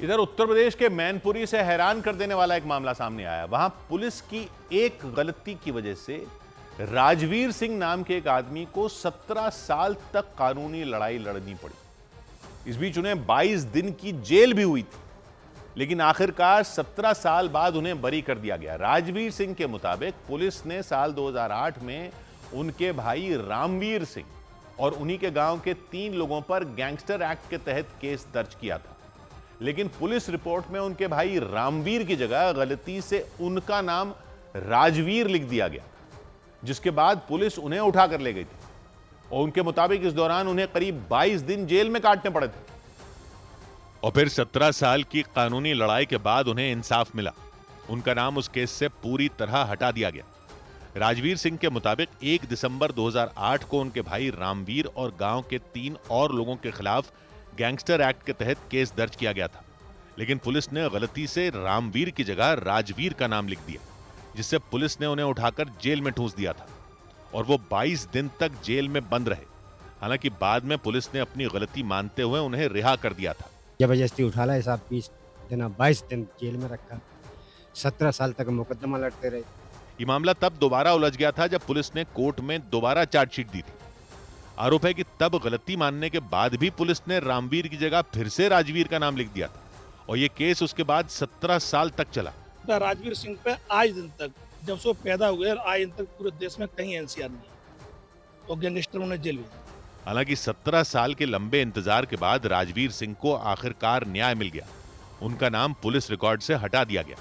इधर उत्तर प्रदेश के मैनपुरी से हैरान कर देने वाला एक मामला सामने आया। वहां पुलिस की एक गलती की वजह से राजवीर सिंह नाम के एक आदमी को 17 साल तक कानूनी लड़ाई लड़नी पड़ी। इस बीच उन्हें 22 दिन की जेल भी हुई थी, लेकिन आखिरकार 17 साल बाद उन्हें बरी कर दिया गया। राजवीर सिंह के मुताबिक पुलिस ने साल 2008 में उनके भाई रामवीर सिंह और उन्हीं के गांव के 3 लोगों पर गैंगस्टर एक्ट के तहत केस दर्ज किया था, लेकिन पुलिस रिपोर्ट में उनके भाई रामवीर की जगह गलती से उनका नाम राजवीर लिख दिया गया, जिसके बाद पुलिस उन्हें उठा कर ले गई थी और उनके मुताबिक इस दौरान उन्हें करीब 22 दिन जेल में काटने पड़े थे। और फिर 17 साल की कानूनी लड़ाई के बाद उन्हें इंसाफ मिला। उनका नाम उस केस से पूरी तरह हटा दिया गया। राजवीर सिंह के मुताबिक 1 दिसंबर 2008 को उनके भाई रामवीर और गांव के 3 और लोगों के खिलाफ गैंगस्टर एक्ट के तहत केस दर्ज किया गया था, लेकिन पुलिस ने गलती से रामवीर की जगह राजवीर का नाम लिख दिया, जिससे पुलिस ने उन्हें उठाकर जेल में ठूंस दिया था और वो 22 दिन तक जेल में बंद रहे। हालांकि बाद में पुलिस ने अपनी गलती मानते हुए उन्हें रिहा कर दिया था। जबरदस्ती उठा ला साहब, 20 दिन 22 दिन जेल में रखा, 17 साल तक मुकदमा लड़ते रहे। ये मामला तब दोबारा उलझ गया था जब पुलिस ने कोर्ट में दोबारा चार्जशीट दी थी। आरोप है कि तब गलती मानने के बाद भी पुलिस ने रामवीर की जगह फिर से राजवीर का नाम लिख दिया था और ये केस उसके बाद 17 साल तक चला। राजवीर सिंह पे आज दिन तक, जब से पैदा हुए आज दिन तक पूरे देश में कहीं एनसीआर नहीं और गैंगस्टरों ने जेल भेजा। हालांकि 17 साल के लंबे इंतजार के बाद राजवीर सिंह को आखिरकार न्याय मिल गया। उनका नाम पुलिस रिकॉर्ड से हटा दिया गया।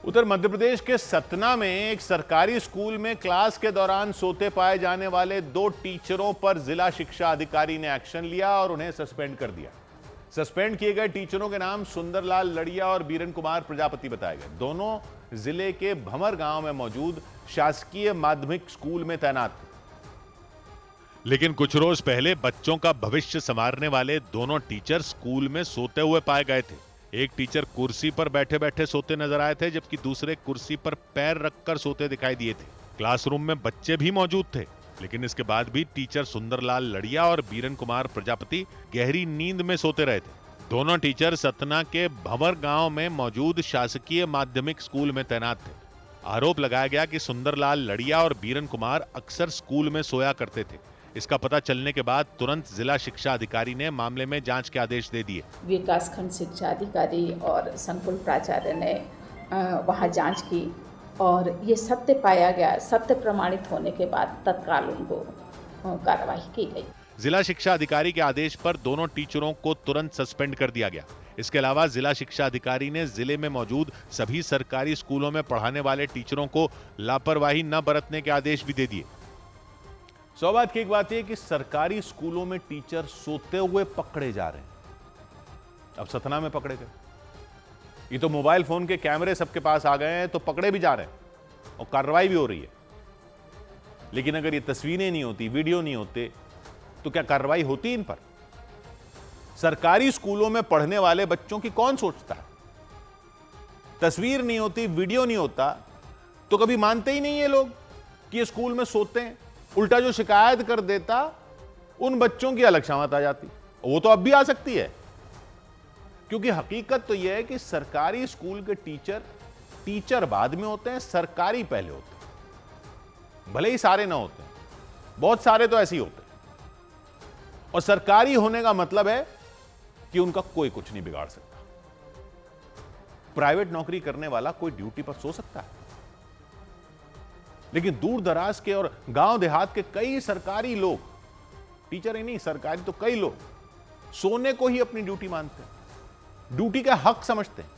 उधर मध्य प्रदेश के सतना में एक सरकारी स्कूल में क्लास के दौरान सोते पाए जाने वाले 2 टीचरों पर जिला शिक्षा अधिकारी ने एक्शन लिया और उन्हें सस्पेंड कर दिया। सस्पेंड किए गए टीचरों के नाम सुंदरलाल लड़िया और बीरन कुमार प्रजापति बताए गए। दोनों जिले के भमर गांव में मौजूद शासकीय माध्यमिक स्कूल में तैनात थे। लेकिन कुछ रोज पहले बच्चों का भविष्य संवारने वाले दोनों टीचर स्कूल में सोते हुए पाए गए थे। एक टीचर कुर्सी पर बैठे बैठे सोते नजर आए थे, जबकि दूसरे कुर्सी पर पैर रखकर सोते दिखाई दिए थे। क्लासरूम में बच्चे भी मौजूद थे, लेकिन इसके बाद भी टीचर सुंदरलाल लड़िया और बीरन कुमार प्रजापति गहरी नींद में सोते रहे थे। दोनों टीचर सतना के भंवर गांव में मौजूद शासकीय माध्यमिक स्कूल में तैनात थे। आरोप लगाया गया कि सुंदरलाल लड़िया और बीरन कुमार अक्सर स्कूल में सोया करते थे। इसका पता चलने के बाद तुरंत जिला शिक्षा अधिकारी ने मामले में जांच के आदेश दे दिए। विकासखंड शिक्षा अधिकारी और संकुल प्राचार्य ने वहां जांच की और ये सत्य पाया गया। सत्य प्रमाणित होने के बाद तत्काल उनको कार्रवाई की गई। जिला शिक्षा अधिकारी के आदेश पर दोनों टीचरों को तुरंत सस्पेंड कर दिया गया। इसके अलावा जिला शिक्षा अधिकारी ने जिले में मौजूद सभी सरकारी स्कूलों में पढ़ाने वाले टीचरों को लापरवाही न बरतने के आदेश भी दे दिए। सौभाग्य की एक बात यह कि सरकारी स्कूलों में टीचर सोते हुए पकड़े जा रहे हैं। अब सतना में पकड़े गए। ये तो मोबाइल फोन के कैमरे सबके पास आ गए हैं, तो पकड़े भी जा रहे हैं और कार्रवाई भी हो रही है। लेकिन अगर ये तस्वीरें नहीं होती, वीडियो नहीं होते, तो क्या कार्रवाई होती इन पर? सरकारी स्कूलों में पढ़ने वाले बच्चों की कौन सोचता है? तस्वीर नहीं होती, वीडियो नहीं होता, तो कभी मानते ही नहीं ये लोग कि ये स्कूल में सोते हैं। उल्टा जो शिकायत कर देता, उन बच्चों की अलग शामत आ जाती। वो तो अब भी आ सकती है, क्योंकि हकीकत तो यह है कि सरकारी स्कूल के टीचर बाद में होते हैं, सरकारी पहले होते हैं। भले ही सारे ना होते हैं, बहुत सारे तो ऐसे ही होते हैं। और सरकारी होने का मतलब है कि उनका कोई कुछ नहीं बिगाड़ सकता। प्राइवेट नौकरी करने वाला कोई ड्यूटी पर सो सकता है, लेकिन दूर दराज के और गांव देहात के कई सरकारी लोग, टीचर ही नहीं सरकारी तो कई लोग, सोने को ही अपनी ड्यूटी मानते हैं, ड्यूटी का हक समझते हैं।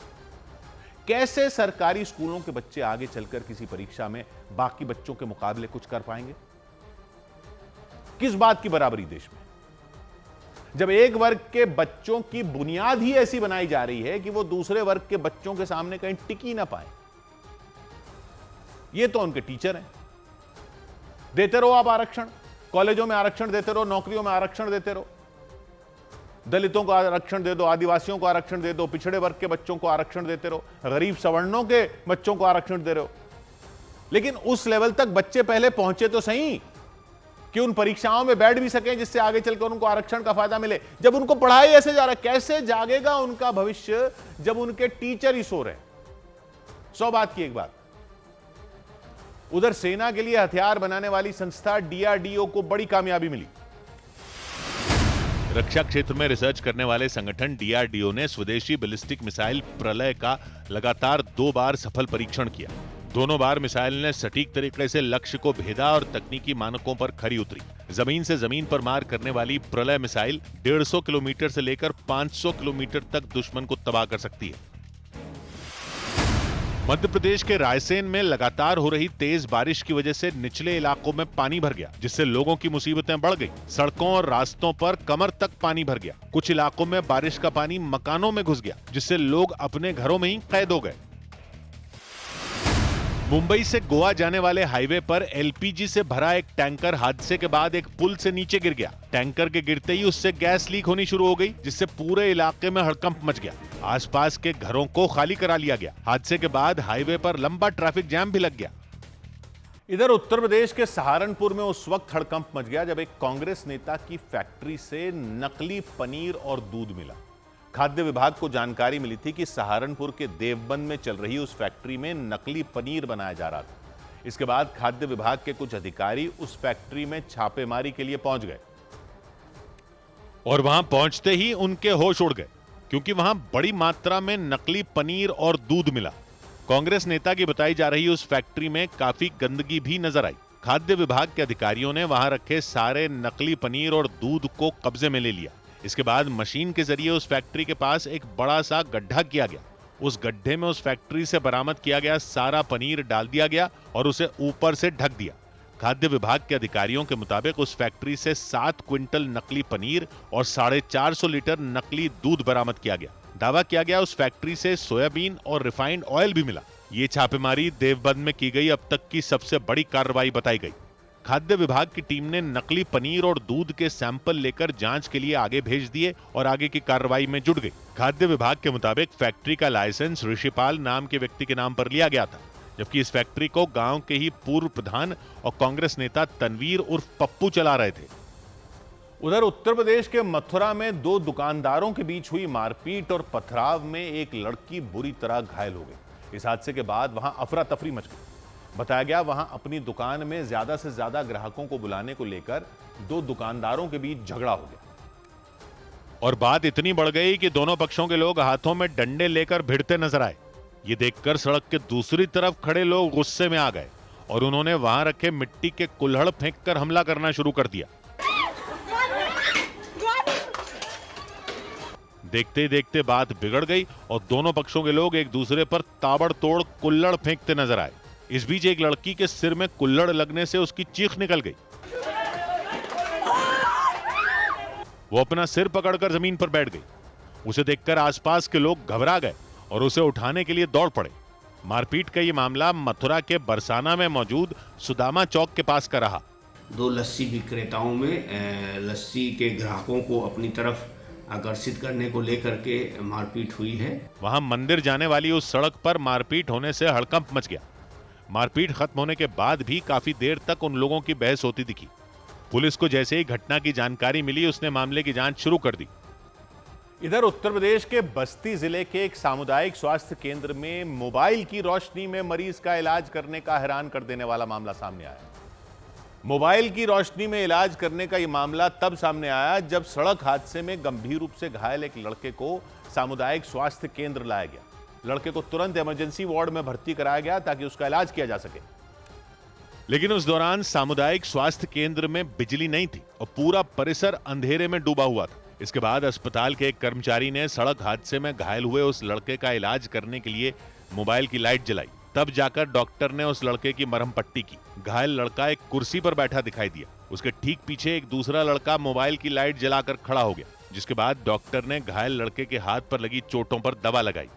कैसे सरकारी स्कूलों के बच्चे आगे चलकर किसी परीक्षा में बाकी बच्चों के मुकाबले कुछ कर पाएंगे? किस बात की बराबरी देश में, जब एक वर्ग के बच्चों की बुनियाद ही ऐसी बनाई जा रही है कि वो दूसरे वर्ग के बच्चों के सामने कहीं टिक ही ना पाए। ये तो उनके टीचर हैं। देते रहो आप आरक्षण, कॉलेजों में आरक्षण देते रहो, नौकरियों में आरक्षण देते रहो, दलितों को आरक्षण दे दो, आदिवासियों को आरक्षण दे दो, पिछड़े वर्ग के बच्चों को आरक्षण देते रहो, गरीब सवर्णों के बच्चों को आरक्षण दे रहे हो। लेकिन उस लेवल तक बच्चे पहले पहुंचे तो सही कि उन परीक्षाओं में बैठ भी सकें जिससे आगे चलकर उनको आरक्षण का फायदा मिले। जब उनको पढ़ाई ऐसे जा रहा है, कैसे जागेगा उनका भविष्य जब उनके टीचर ही सो रहे? 100 बात की एक बात। उधर सेना के लिए हथियार बनाने वाली संस्था DRDO को बड़ी कामयाबी मिली। रक्षा क्षेत्र में रिसर्च करने वाले संगठन DRDO ने स्वदेशी बैलिस्टिक मिसाइल प्रलय का लगातार 2 बार सफल परीक्षण किया। दोनों बार मिसाइल ने सटीक तरीके से लक्ष्य को भेदा और तकनीकी मानकों पर खरी उतरी। जमीन से जमीन पर मार करने वाली प्रलय मिसाइल 150 किलोमीटर से लेकर 500 किलोमीटर तक दुश्मन को तबाह कर सकती है। मध्य प्रदेश के रायसेन में लगातार हो रही तेज बारिश की वजह से निचले इलाकों में पानी भर गया, जिससे लोगों की मुसीबतें बढ़ गई। सड़कों और रास्तों पर कमर तक पानी भर गया। कुछ इलाकों में बारिश का पानी मकानों में घुस गया, जिससे लोग अपने घरों में ही कैद हो गए। मुंबई से गोवा जाने वाले हाईवे पर LPG से भरा एक टैंकर हादसे के बाद एक पुल से नीचे गिर गया। टैंकर के गिरते ही उससे गैस लीक होनी शुरू हो गई, जिससे पूरे इलाके में हड़कंप मच गया। आसपास के घरों को खाली करा लिया गया। हादसे के बाद हाईवे पर लंबा ट्रैफिक जैम भी लग गया। इधर उत्तर प्रदेश के सहारनपुर में उस वक्त हड़कंप मच गया जब एक कांग्रेस नेता की फैक्ट्री से नकली पनीर और दूध मिला। खाद्य विभाग को जानकारी मिली थी कि सहारनपुर के देवबंद में चल रही उस फैक्ट्री में नकली पनीर बनाया जा रहा था। इसके बाद खाद्य विभाग के कुछ अधिकारी उस फैक्ट्री में छापेमारी के लिए पहुंच गए और वहां पहुंचते ही उनके होश उड़ गए, क्योंकि वहां बड़ी मात्रा में नकली पनीर और दूध मिला। कांग्रेस नेता की बताई जा रही उस फैक्ट्री में काफी गंदगी भी नजर आई। खाद्य विभाग के अधिकारियों ने वहां रखे सारे नकली पनीर और दूध को कब्जे में ले लिया। इसके बाद मशीन के जरिए उस फैक्ट्री के पास एक बड़ा सा गड्ढा किया गया। उस गड्ढे में उस फैक्ट्री से बरामद किया गया सारा पनीर डाल दिया गया और उसे ऊपर से ढक दिया। खाद्य विभाग के अधिकारियों के मुताबिक उस फैक्ट्री से 7 क्विंटल नकली पनीर और 450 लीटर नकली दूध बरामद किया गया। दावा किया गया उस फैक्ट्री से सोयाबीन और रिफाइंड ऑयल भी मिला। ये छापेमारी देवबंद में की गई अब तक की सबसे बड़ी कार्रवाई बताई गई। खाद्य विभाग की टीम ने नकली पनीर और दूध के सैंपल लेकर जांच के लिए आगे भेज दिए और आगे की कार्रवाई में जुट गई। खाद्य विभाग के मुताबिक फैक्ट्री का लाइसेंस ऋषिपाल नाम के व्यक्ति के नाम पर लिया गया था, जबकि इस फैक्ट्री को गांव के ही पूर्व प्रधान और कांग्रेस नेता तनवीर उर्फ पप्पू चला रहे थे। उधर उत्तर प्रदेश के मथुरा में 2 दुकानदारों के बीच हुई मारपीट और पथराव में एक लड़की बुरी तरह घायल हो गई। इस हादसे के बाद वहां अफरा तफरी मच गई। बताया गया वहां अपनी दुकान में ज्यादा से ज्यादा ग्राहकों को बुलाने को लेकर 2 दुकानदारों के बीच झगड़ा हो गया और बात इतनी बढ़ गई कि दोनों पक्षों के लोग हाथों में डंडे लेकर भिड़ते नजर आए। ये देखकर सड़क के दूसरी तरफ खड़े लोग गुस्से में आ गए और उन्होंने वहां रखे मिट्टी के कुल्हड़ फेंककर हमला करना शुरू कर दिया। देखते ही देखते बात बिगड़ गई और दोनों पक्षों के लोग एक दूसरे पर ताबड़तोड़ कुल्हड़ फेंकते नजर आए। इस बीच एक लड़की के सिर में कुल्हड़ लगने से उसकी चीख निकल गई। वो अपना सिर पकड़कर जमीन पर बैठ गई। उसे देखकर आसपास के लोग घबरा गए और उसे उठाने के लिए दौड़ पड़े। मारपीट का ये मामला मथुरा के बरसाना में मौजूद सुदामा चौक के पास का रहा। 2 लस्सी विक्रेताओं में लस्सी के ग्राहकों को अपनी तरफ आकर्षित करने को लेकर के मारपीट हुई है। वहां मंदिर जाने वाली उस सड़क पर मारपीट होने से हड़कंप मच गया। मारपीट खत्म होने के बाद भी काफी देर तक उन लोगों की बहस होती दिखी। पुलिस को जैसे ही घटना की जानकारी मिली उसने मामले की जांच शुरू कर दी। इधर उत्तर प्रदेश के बस्ती जिले के एक सामुदायिक स्वास्थ्य केंद्र में मोबाइल की रोशनी में मरीज का इलाज करने का हैरान कर देने वाला मामला सामने आया। मोबाइल की रोशनी में इलाज करने का यह मामला तब सामने आया जब सड़क हादसे में गंभीर रूप से घायल एक लड़के को सामुदायिक स्वास्थ्य केंद्र लाया गया। लड़के को तुरंत इमरजेंसी वार्ड में भर्ती कराया गया ताकि उसका इलाज किया जा सके, लेकिन उस दौरान सामुदायिक स्वास्थ्य केंद्र में बिजली नहीं थी और पूरा परिसर अंधेरे में डूबा हुआ था। इसके बाद अस्पताल के एक कर्मचारी ने सड़क हादसे में घायल हुए उस लड़के का इलाज करने के लिए मोबाइल की लाइट जलाई। तब जाकर डॉक्टर ने उस लड़के की मरहम पट्टी की। घायल लड़का एक कुर्सी पर बैठा दिखाई दिया। उसके ठीक पीछे एक दूसरा लड़का मोबाइल की लाइट जलाकर खड़ा हो गया, जिसके बाद डॉक्टर ने घायल लड़के के हाथ पर लगी चोटों पर दवा लगाई।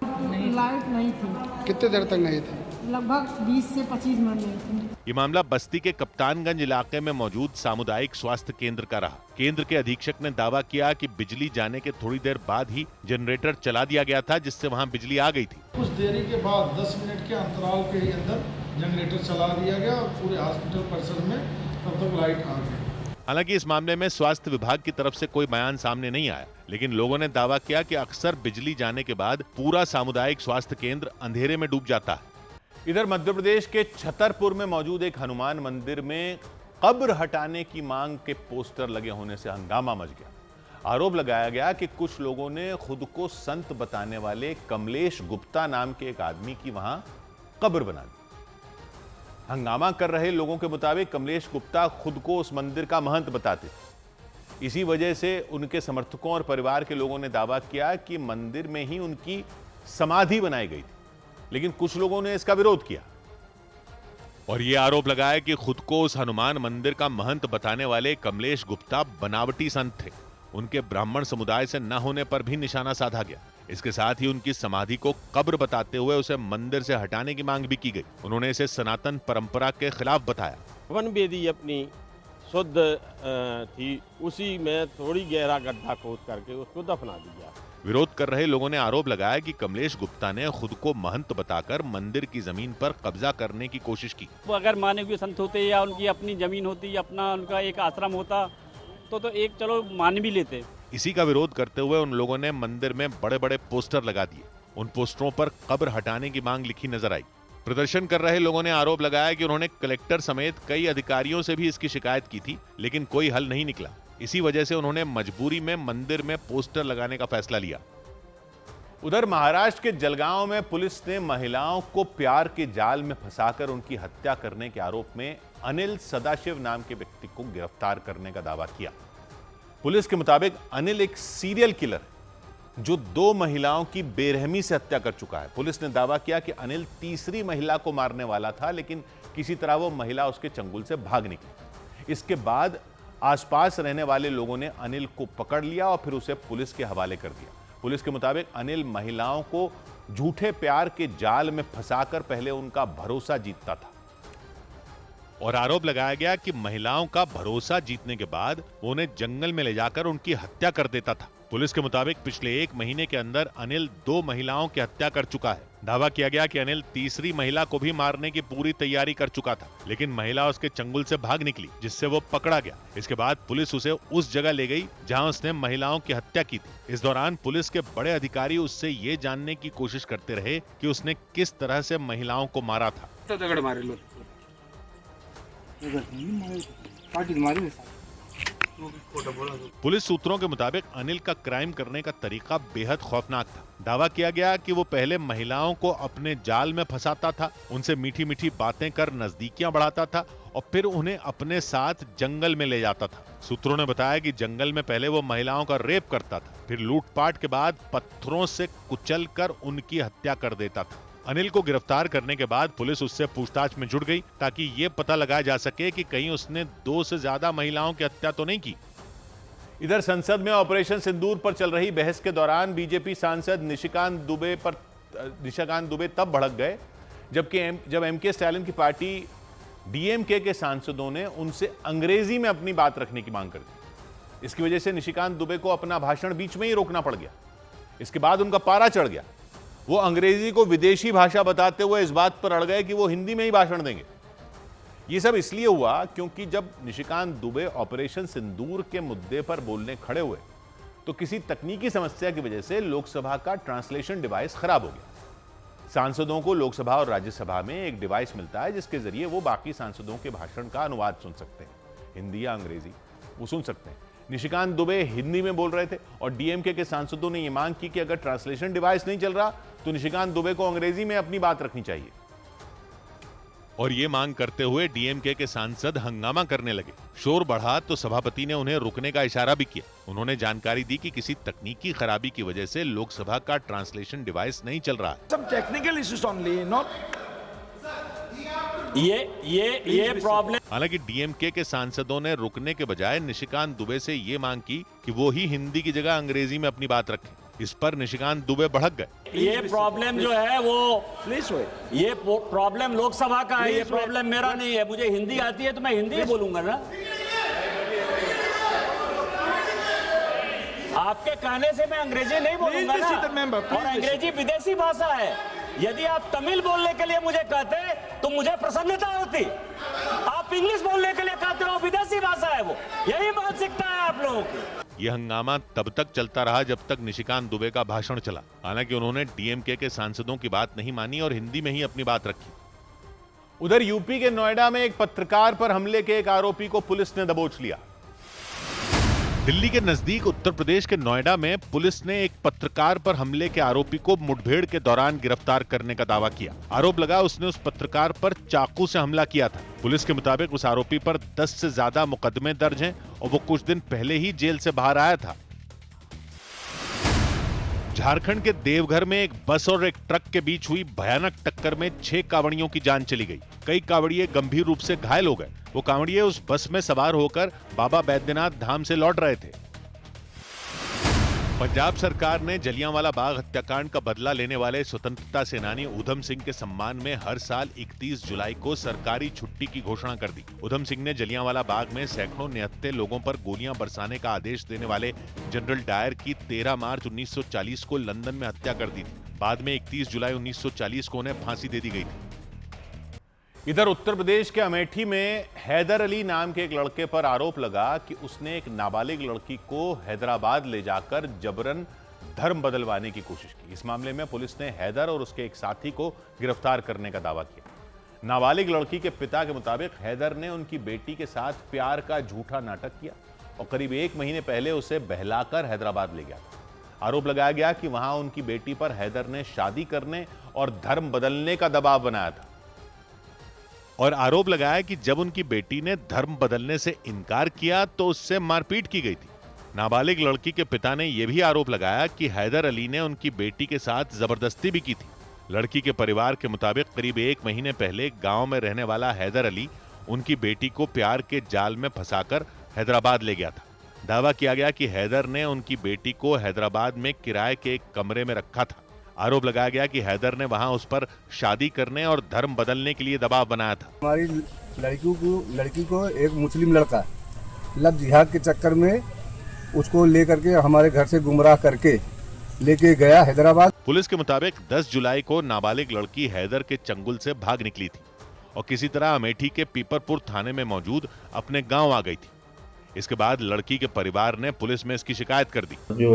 लाइट नहीं थी। कितने देर तक नहीं थी? लगभग 20 से 25 मिनट नहीं थी। ये मामला बस्ती के कप्तानगंज इलाके में मौजूद सामुदायिक स्वास्थ्य केंद्र का रहा। केंद्र के अधीक्षक ने दावा किया कि बिजली जाने के थोड़ी देर बाद ही जनरेटर चला दिया गया था, जिससे वहां बिजली आ गई थी। कुछ देरी के बाद 10 मिनट के अंतराल के अंदर जनरेटर चला दिया गया और पूरे हॉस्पिटल परिसर में तब तक लाइट आ गई। हालांकि इस मामले में स्वास्थ्य विभाग की तरफ से कोई बयान सामने नहीं आया, लेकिन लोगों ने दावा किया कि अक्सर बिजली जाने के बाद पूरा सामुदायिक स्वास्थ्य केंद्र अंधेरे में डूब जाता है। इधर मध्य प्रदेश के छतरपुर में मौजूद एक हनुमान मंदिर में कब्र हटाने की मांग के पोस्टर लगे होने से हंगामा मच गया। आरोप लगाया गया कि कुछ लोगों ने खुद को संत बताने वाले कमलेश गुप्ता नाम के एक आदमी की वहां कब्र बना दी। हंगामा कर रहे लोगों के मुताबिक कमलेश गुप्ता खुद को उस मंदिर का महंत बताते थे। इसी वजह से उनके समर्थकों और परिवार के लोगों ने दावा किया कि मंदिर में ही उनकी समाधि बनाई गई थी, लेकिन कुछ लोगों ने इसका विरोध किया और यह आरोप लगाया कि खुद को उस हनुमान मंदिर का महंत बताने वाले कमलेश गुप्ता बनावटी संत थे। उनके ब्राह्मण समुदाय से न होने पर भी निशाना साधा गया। इसके साथ ही उनकी समाधि को कब्र बताते हुए उसे मंदिर से हटाने की मांग भी की गई। उन्होंने इसे सनातन परंपरा के खिलाफ बताया। वन वेदी अपनी शुद्ध थी, उसी में थोड़ी गहरा गड्ढा खोद करके उसको दफना दिया। विरोध कर रहे लोगों ने आरोप लगाया कि कमलेश गुप्ता ने खुद को महंत बताकर मंदिर की जमीन पर कब्जा करने की कोशिश की। वो अगर माने हुए संत होते या उनकी अपनी जमीन होती या अपना उनका एक आश्रम होता तो एक चलो मान भी लेते। इसी का विरोध करते हुए उन लोगों ने मंदिर में बड़े बड़े पोस्टर लगा दिए। उन पोस्टरों पर कब्र हटाने की मांग लिखी नजर आई। प्रदर्शन कर रहे लोगों ने आरोप लगाया कि उन्होंने कलेक्टर समेत कई अधिकारियों से भी इसकी शिकायत की थी, लेकिन कोई हल नहीं निकला। इसी वजह से उन्होंने मजबूरी में मंदिर में पोस्टर लगाने का फैसला लिया। उधर महाराष्ट्र के जलगांव में पुलिस ने महिलाओं को प्यार के जाल में फंसाकर उनकी हत्या करने के आरोप में अनिल सदाशिव नाम के व्यक्ति को गिरफ्तार करने का दावा किया। पुलिस के मुताबिक अनिल एक सीरियल किलर है जो 2 महिलाओं की बेरहमी से हत्या कर चुका है। पुलिस ने दावा किया कि अनिल तीसरी महिला को मारने वाला था, लेकिन किसी तरह वो महिला उसके चंगुल से भाग निकली। इसके बाद आसपास रहने वाले लोगों ने अनिल को पकड़ लिया और फिर उसे पुलिस के हवाले कर दिया। पुलिस के मुताबिक अनिल महिलाओं को झूठे प्यार के जाल में फंसाकर पहले उनका भरोसा जीतता था और आरोप लगाया गया कि महिलाओं का भरोसा जीतने के बाद वो उन्हें जंगल में ले जाकर उनकी हत्या कर देता था। पुलिस के मुताबिक पिछले 1 महीने के अंदर अनिल 2 महिलाओं की हत्या कर चुका है। दावा किया गया कि अनिल तीसरी महिला को भी मारने की पूरी तैयारी कर चुका था, लेकिन महिला उसके चंगुल से भाग निकली, जिससे वो पकड़ा गया। इसके बाद पुलिस उसे उस जगह ले गई जहां उसने महिलाओं की हत्या की थी। इस दौरान पुलिस के बड़े अधिकारी उससे ये जानने की कोशिश करते रहे कि उसने किस तरह से महिलाओं को मारा था। पुलिस सूत्रों के मुताबिक अनिल का क्राइम करने का तरीका बेहद खौफनाक था। दावा किया गया कि वो पहले महिलाओं को अपने जाल में फंसाता था, उनसे मीठी मीठी बातें कर नजदीकियां बढ़ाता था और फिर उन्हें अपने साथ जंगल में ले जाता था। सूत्रों ने बताया कि जंगल में पहले वो महिलाओं का रेप करता था, फिर लूटपाट के बाद पत्थरों से कुचल कर उनकी हत्या कर देता था। अनिल को गिरफ्तार करने के बाद पुलिस उससे पूछताछ में जुट गई ताकि ये पता लगाया जा सके कि कहीं उसने 2 से ज्यादा महिलाओं की हत्या तो नहीं की। इधर संसद में ऑपरेशन सिंदूर पर चल रही बहस के दौरान बीजेपी सांसद निशिकांत दुबे तब भड़क गए जब एमके स्टालिन की पार्टी डीएमके के सांसदों ने उनसे अंग्रेजी में अपनी बात रखने की मांग कर दी। इसकी वजह से निशिकांत दुबे को अपना भाषण बीच में ही रोकना पड़ गया। इसके बाद उनका पारा चढ़ गया। वो अंग्रेजी को विदेशी भाषा बताते हुए इस बात पर अड़ गए कि वो हिंदी में ही भाषण देंगे। ये सब इसलिए हुआ क्योंकि जब निशिकांत दुबे ऑपरेशन सिंदूर के मुद्दे पर बोलने खड़े हुए तो किसी तकनीकी समस्या की वजह से लोकसभा का ट्रांसलेशन डिवाइस खराब हो गया। सांसदों को लोकसभा और राज्यसभा में एक डिवाइस मिलता है जिसके जरिए वो बाकी सांसदों के भाषण का अनुवाद सुन सकते हैं, हिंदी या अंग्रेजी वो सुन सकते हैं। निशिकांत दुबे हिंदी में बोल रहे थे और डीएमके के सांसदों ने यह मांग की कि अगर ट्रांसलेशन डिवाइस नहीं चल रहा तो निशिकांत दुबे को अंग्रेजी में अपनी बात रखनी चाहिए। और ये मांग करते हुए डीएमके के सांसद हंगामा करने लगे। शोर बढ़ा तो सभापति ने उन्हें रुकने का इशारा भी किया। उन्होंने जानकारी दी कि किसी तकनीकी खराबी की वजह से लोकसभा का ट्रांसलेशन डिवाइस नहीं चल रहा है। Some technical issues only, not ये प्रॉब्लम। हालांकि डीएमके के सांसदों ने रुकने के बजाय निशिकांत दुबे से ये मांग की कि वो ही हिंदी की जगह अंग्रेजी में अपनी बात रखें। इस पर निशिकांत दुबे भड़क गए। ये प्रॉब्लम जो है वो ये प्रॉब्लम लोकसभा का है, ये प्रॉब्लम मेरा नहीं है। मुझे हिंदी आती है तो मैं हिंदी ही बोलूंगा ना। आपके कहने से मैं अंग्रेजी नहीं बोलूंगा ना, और अंग्रेजी विदेशी भाषा है। यदि आप तमिल बोलने के लिए मुझे कहते तो मुझे प्रसन्नता होती। आप इंग्लिश बोलने के लिए कहते हो, विदेशी भाषा है वो। यही मानसिकता है आप लोगों की। यह हंगामा तब तक चलता रहा जब तक निशिकांत दुबे का भाषण चला। हालांकि उन्होंने डीएमके के सांसदों की बात नहीं मानी और हिंदी में ही अपनी बात रखी। उधर यूपी के नोएडा में एक पत्रकार पर हमले के एक आरोपी को पुलिस ने दबोच लिया। दिल्ली के नजदीक उत्तर प्रदेश के नोएडा में पुलिस ने एक पत्रकार पर हमले के आरोपी को मुठभेड़ के दौरान गिरफ्तार करने का दावा किया। आरोप लगा उसने उस पत्रकार पर चाकू से हमला किया था। पुलिस के मुताबिक उस आरोपी पर 10 से ज्यादा मुकदमे दर्ज हैं और वो कुछ दिन पहले ही जेल से बाहर आया था। झारखंड के देवघर में एक बस और एक ट्रक के बीच हुई भयानक टक्कर में 6 कांवड़ियों की जान चली गई। कई कांवड़िए गंभीर रूप से घायल हो गए। वो कांवड़िए उस बस में सवार होकर बाबा बैद्यनाथ धाम से लौट रहे थे। पंजाब सरकार ने जलियांवाला बाग हत्याकांड का बदला लेने वाले स्वतंत्रता सेनानी उधम सिंह के सम्मान में हर साल 31 जुलाई को सरकारी छुट्टी की घोषणा कर दी। उधम सिंह ने जलियांवाला बाग में सैकड़ों निहत्थे लोगों पर गोलियां बरसाने का आदेश देने वाले जनरल डायर की 13 मार्च 1940 को लंदन में हत्या कर दी थी। बाद में 31 जुलाई 1940 को उन्हें फांसी दे दी गई थी। इधर उत्तर प्रदेश के अमेठी में हैदर अली नाम के एक लड़के पर आरोप लगा कि उसने एक नाबालिग लड़की को हैदराबाद ले जाकर जबरन धर्म बदलवाने की कोशिश की। इस मामले में पुलिस ने हैदर और उसके एक साथी को गिरफ्तार करने का दावा किया। नाबालिग लड़की के पिता के मुताबिक हैदर ने उनकी बेटी के साथ प्यार का झूठा नाटक किया और करीब 1 महीने पहले उसे बहलाकर हैदराबाद ले गया था। आरोप लगाया गया कि वहां उनकी बेटी पर हैदर ने शादी करने और धर्म बदलने का दबाव बनाया था और आरोप लगाया कि जब उनकी बेटी ने धर्म बदलने से इनकार किया तो उससे मारपीट की गई थी। नाबालिग लड़की के पिता ने यह भी आरोप लगाया कि हैदर अली ने उनकी बेटी के साथ जबरदस्ती भी की थी। लड़की के परिवार के मुताबिक करीब 1 महीने पहले गांव में रहने वाला हैदर अली उनकी बेटी को प्यार के जाल में फंसाकर हैदराबाद ले गया था। दावा किया गया कि हैदर ने उनकी बेटी को हैदराबाद में किराए के एक कमरे में रखा था। आरोप लगाया गया कि हैदर ने वहां उस पर शादी करने और धर्म बदलने के लिए दबाव बनाया था। हमारी लड़की को एक मुस्लिम लड़का लव जिहाद के चक्कर में उसको लेकर के हमारे घर से गुमराह करके लेके गया हैदराबाद। पुलिस के मुताबिक 10 जुलाई को नाबालिग लड़की हैदर के चंगुल से भाग निकली थी और किसी तरह अमेठी के पीपरपुर थाने में मौजूद अपने गांव आ गई थी। इसके बाद लड़की के परिवार ने पुलिस में इसकी शिकायत कर दी। जो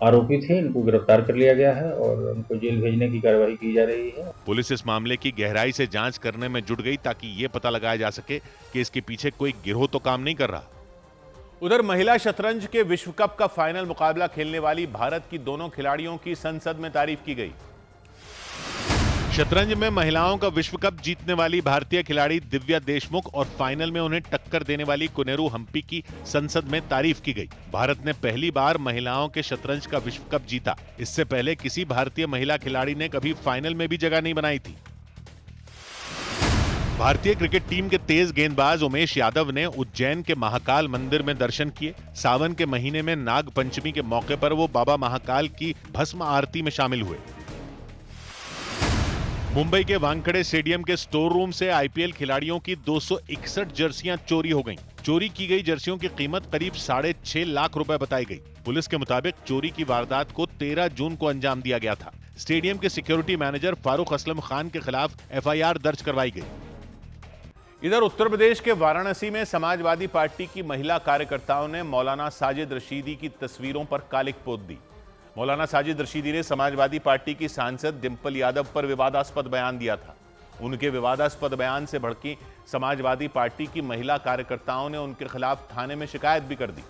आरोपी थे इनको गिरफ्तार कर लिया गया है और उनको जेल भेजने की कार्रवाई की जा रही है। पुलिस इस मामले की गहराई से जांच करने में जुट गई ताकि ये पता लगाया जा सके कि इसके पीछे कोई गिरोह तो काम नहीं कर रहा। उधर महिला शतरंज के विश्व कप का फाइनल मुकाबला खेलने वाली भारत की दोनों खिलाड़ियों की संसद में तारीफ की गई। शतरंज में महिलाओं का विश्व कप जीतने वाली भारतीय खिलाड़ी दिव्या देशमुख और फाइनल में उन्हें टक्कर देने वाली कोनेरू हम्पी की संसद में तारीफ की गई। भारत ने पहली बार महिलाओं के शतरंज का विश्व कप जीता। इससे पहले किसी भारतीय महिला खिलाड़ी ने कभी फाइनल में भी जगह नहीं बनाई थी। भारतीय क्रिकेट टीम के तेज गेंदबाज उमेश यादव ने उज्जैन के महाकाल मंदिर में दर्शन किए। सावन के महीने में नाग पंचमी के मौके पर वो बाबा महाकाल की भस्म आरती में शामिल हुए। मुंबई के वानखेड़े स्टेडियम के स्टोर रूम से आईपीएल खिलाड़ियों की 261 जर्सियां चोरी हो गईं। चोरी की गई जर्सियों की कीमत करीब 6.5 लाख रुपए बताई गई। पुलिस के मुताबिक चोरी की वारदात को 13 जून को अंजाम दिया गया था। स्टेडियम के सिक्योरिटी मैनेजर फारूक असलम खान के खिलाफ एफआईआर दर्ज करवाई गई। इधर उत्तर प्रदेश के वाराणसी में समाजवादी पार्टी की महिला कार्यकर्ताओं ने मौलाना साजिद रशीदी की तस्वीरों पर कालिक पोत दी। मौलाना साजिद रशीदी ने समाजवादी पार्टी की सांसद डिंपल यादव पर विवादास्पद बयान दिया था। उनके विवादास्पद बयान से भड़की समाजवादी पार्टी की महिला कार्यकर्ताओं ने उनके खिलाफ थाने में शिकायत भी कर दी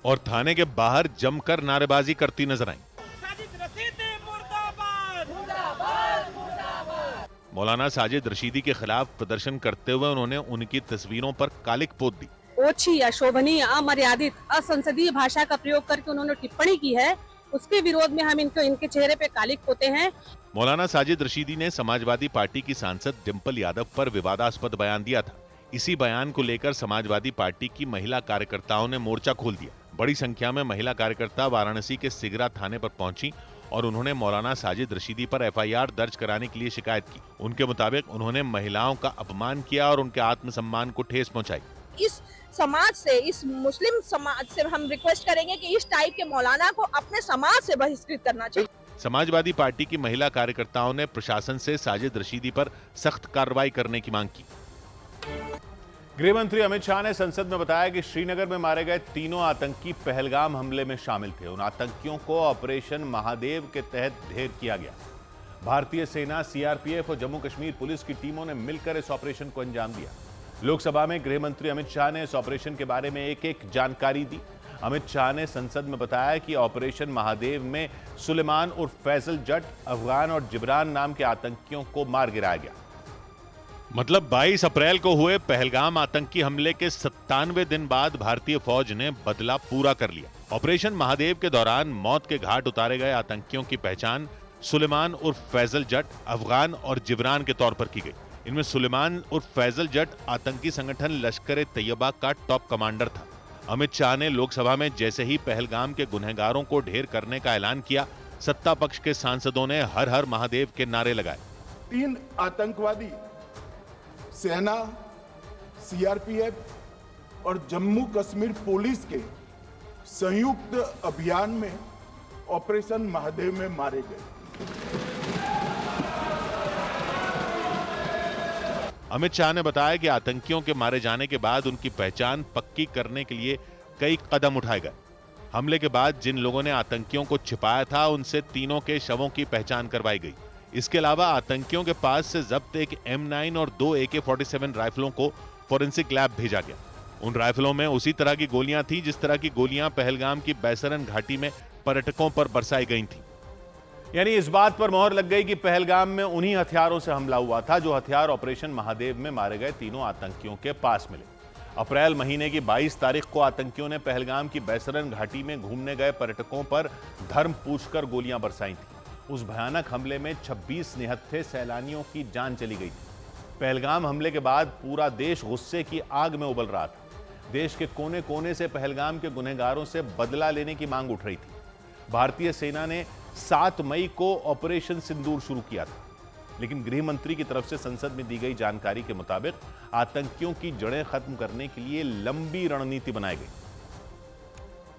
और थाने के बाहर जमकर नारेबाजी करती नजर आई। मौलाना साजिद रशीदी के खिलाफ प्रदर्शन करते हुए उन्होंने उनकी तस्वीरों पर कालिक पोत दी। ओछी, अशोभनीय, अमर्यादित, असंसदीय भाषा का प्रयोग करके उन्होंने टिप्पणी की है, उसके विरोध में हम इनके चेहरे पे कालिक पोते हैं। मौलाना साजिद रशीदी ने समाजवादी पार्टी की सांसद डिंपल यादव पर विवादास्पद बयान दिया था। इसी बयान को लेकर समाजवादी पार्टी की महिला कार्यकर्ताओं ने मोर्चा खोल दिया। बड़ी संख्या में महिला कार्यकर्ता वाराणसी के सिगरा थाने पर पहुंची और उन्होंने मौलाना साजिद रशीदी पर एफआईआर दर्ज कराने के लिए शिकायत की। उनके मुताबिक उन्होंने महिलाओं का अपमान किया और उनके आत्मसम्मान को ठेस पहुंचाई। इस समाज से, इस मुस्लिम समाज से हम रिक्वेस्ट करेंगे कि इस टाइप के मौलाना को अपने समाज से बहिष्कृत करना चाहिए। समाजवादी पार्टी की महिला कार्यकर्ताओं ने प्रशासन से साजिद रशीदी पर सख्त कार्रवाई करने की मांग की। गृह मंत्री अमित शाह ने संसद में बताया कि श्रीनगर में मारे गए तीनों आतंकी पहलगाम हमले में शामिल थे। उन आतंकियों को ऑपरेशन महादेव के तहत ढेर किया गया। भारतीय सेना, सीआरपीएफ और जम्मू कश्मीर पुलिस की टीमों ने मिलकर इस ऑपरेशन को अंजाम दिया। लोकसभा में गृह मंत्री अमित शाह ने इस ऑपरेशन के बारे में एक एक जानकारी दी। अमित शाह ने संसद में बताया कि ऑपरेशन महादेव में सुलेमान उर्फ फैसल जट, अफगान और जिब्रान नाम के आतंकियों को मार गिराया गया। मतलब 22 अप्रैल को हुए पहलगाम आतंकी हमले के 97 दिन बाद भारतीय फौज ने बदला पूरा कर लिया। ऑपरेशन महादेव के दौरान मौत के घाट उतारे गए आतंकियों की पहचान सुलेमान उर्फ फैसल जट, अफगान और जिब्रान के तौर पर की गई। इनमें सुलेमान उर्फ फैसल जट आतंकी संगठन लश्कर तैयबा का टॉप कमांडर था। अमित शाह ने लोकसभा में जैसे ही पहलगाम के गुनहगारों को ढेर करने का ऐलान किया, सत्ता पक्ष के सांसदों ने हर हर महादेव के नारे लगाए। 3 आतंकवादी सेना, सीआरपीएफ और जम्मू कश्मीर पुलिस के संयुक्त अभियान में ऑपरेशन महादेव में मारे गए। अमित शाह ने बताया कि आतंकियों के मारे जाने के बाद उनकी पहचान पक्की करने के लिए कई कदम उठाए गए। हमले के बाद जिन लोगों ने आतंकियों को छिपाया था, उनसे तीनों के शवों की पहचान करवाई गई। इसके अलावा आतंकियों के पास से जब्त एक M9 और 2 AK-47 राइफलों को फोरेंसिक लैब भेजा गया। उन राइफलों में उसी तरह की गोलियां थी जिस तरह की गोलियां पहलगाम की बैसरन घाटी में पर्यटकों पर बरसाई गई थी। यानी इस बात पर मोहर लग गई कि पहलगाम में उन्हीं हथियारों से हमला हुआ था जो हथियार ऑपरेशन महादेव में मारे गए तीनों आतंकियों के पास मिले। अप्रैल महीने की 22 तारीख को आतंकियों ने पहलगाम की बैसरन घाटी में घूमने गए पर्यटकों पर धर्म पूछकर गोलियां बरसाई थी। उस भयानक हमले में 26 निहत्थे सैलानियों की जान चली गई थी। पहलगाम हमले के बाद पूरा देश गुस्से की आग में उबल रहा था। देश के कोने कोने से पहलगाम के गुनहगारों से बदला लेने की मांग उठ रही थी। भारतीय सेना ने 7 मई को ऑपरेशन सिंदूर शुरू किया था, लेकिन गृह मंत्री की तरफ से संसद में दी गई जानकारी के मुताबिक आतंकियों की जड़ें खत्म करने के लिए लंबी रणनीति बनाई गई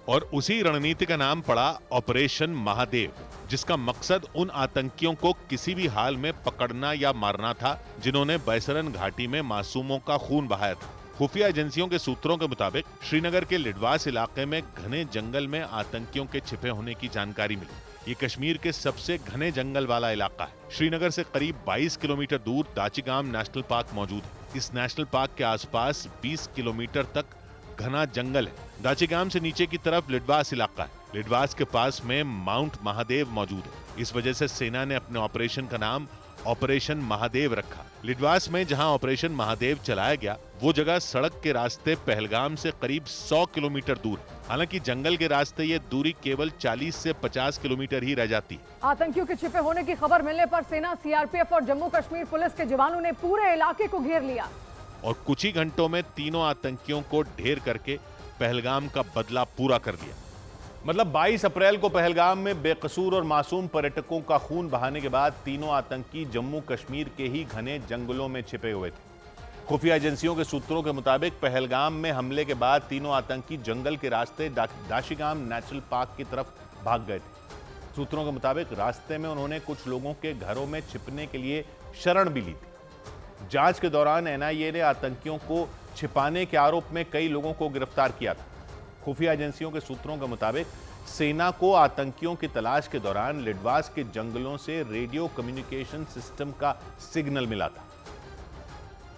और उसी रणनीति का नाम पड़ा ऑपरेशन महादेव, जिसका मकसद उन आतंकियों को किसी भी हाल में पकड़ना या मारना था जिन्होंने बैसरन घाटी में मासूमों का खून बहाया था। खुफिया एजेंसियों के सूत्रों के मुताबिक श्रीनगर के लिडवास इलाके में घने जंगल में आतंकियों के छिपे होने की जानकारी मिली। ये कश्मीर के सबसे घने जंगल वाला इलाका है। श्रीनगर से करीब 22 किलोमीटर दूर दाचिगाम नेशनल पार्क मौजूद है। इस नेशनल पार्क के आसपास 20 किलोमीटर तक घना जंगल है। दाचिगाम से नीचे की तरफ लिडवास इलाका है। लिडवास के पास में माउंट महादेव मौजूद है। इस वजह से सेना ने अपने ऑपरेशन का नाम ऑपरेशन महादेव रखा। लिडवास में जहां ऑपरेशन महादेव चलाया गया, वो जगह सड़क के रास्ते पहलगाम से करीब 100 किलोमीटर दूर है। हालांकि जंगल के रास्ते ये दूरी केवल 40 से 50 किलोमीटर ही रह जाती है। आतंकियों के छिपे होने की खबर मिलने पर सेना, सीआरपीएफ और जम्मू कश्मीर पुलिस के जवानों ने पूरे इलाके को घेर लिया और कुछ ही घंटों में तीनों आतंकियों को ढेर करके पहलगाम का बदला पूरा कर लिया। मतलब 22 अप्रैल को पहलगाम में बेकसूर और मासूम पर्यटकों का खून बहाने के बाद तीनों आतंकी जम्मू कश्मीर के ही घने जंगलों में छिपे हुए थे। खुफिया एजेंसियों के सूत्रों के मुताबिक पहलगाम में हमले के बाद तीनों आतंकी जंगल के रास्ते दाशिगाम नेशनल पार्क की तरफ भाग गए थे। सूत्रों के मुताबिक रास्ते में उन्होंने कुछ लोगों के घरों में छिपने के लिए शरण भी ली थी। जांच के दौरान एनआईए ने आतंकियों को छिपाने के आरोप में कई लोगों को गिरफ्तार किया था। खुफिया एजेंसियों के सूत्रों के मुताबिक सेना को आतंकियों की तलाश के दौरान लिडवास के जंगलों से रेडियो कम्युनिकेशन सिस्टम का सिग्नल मिला था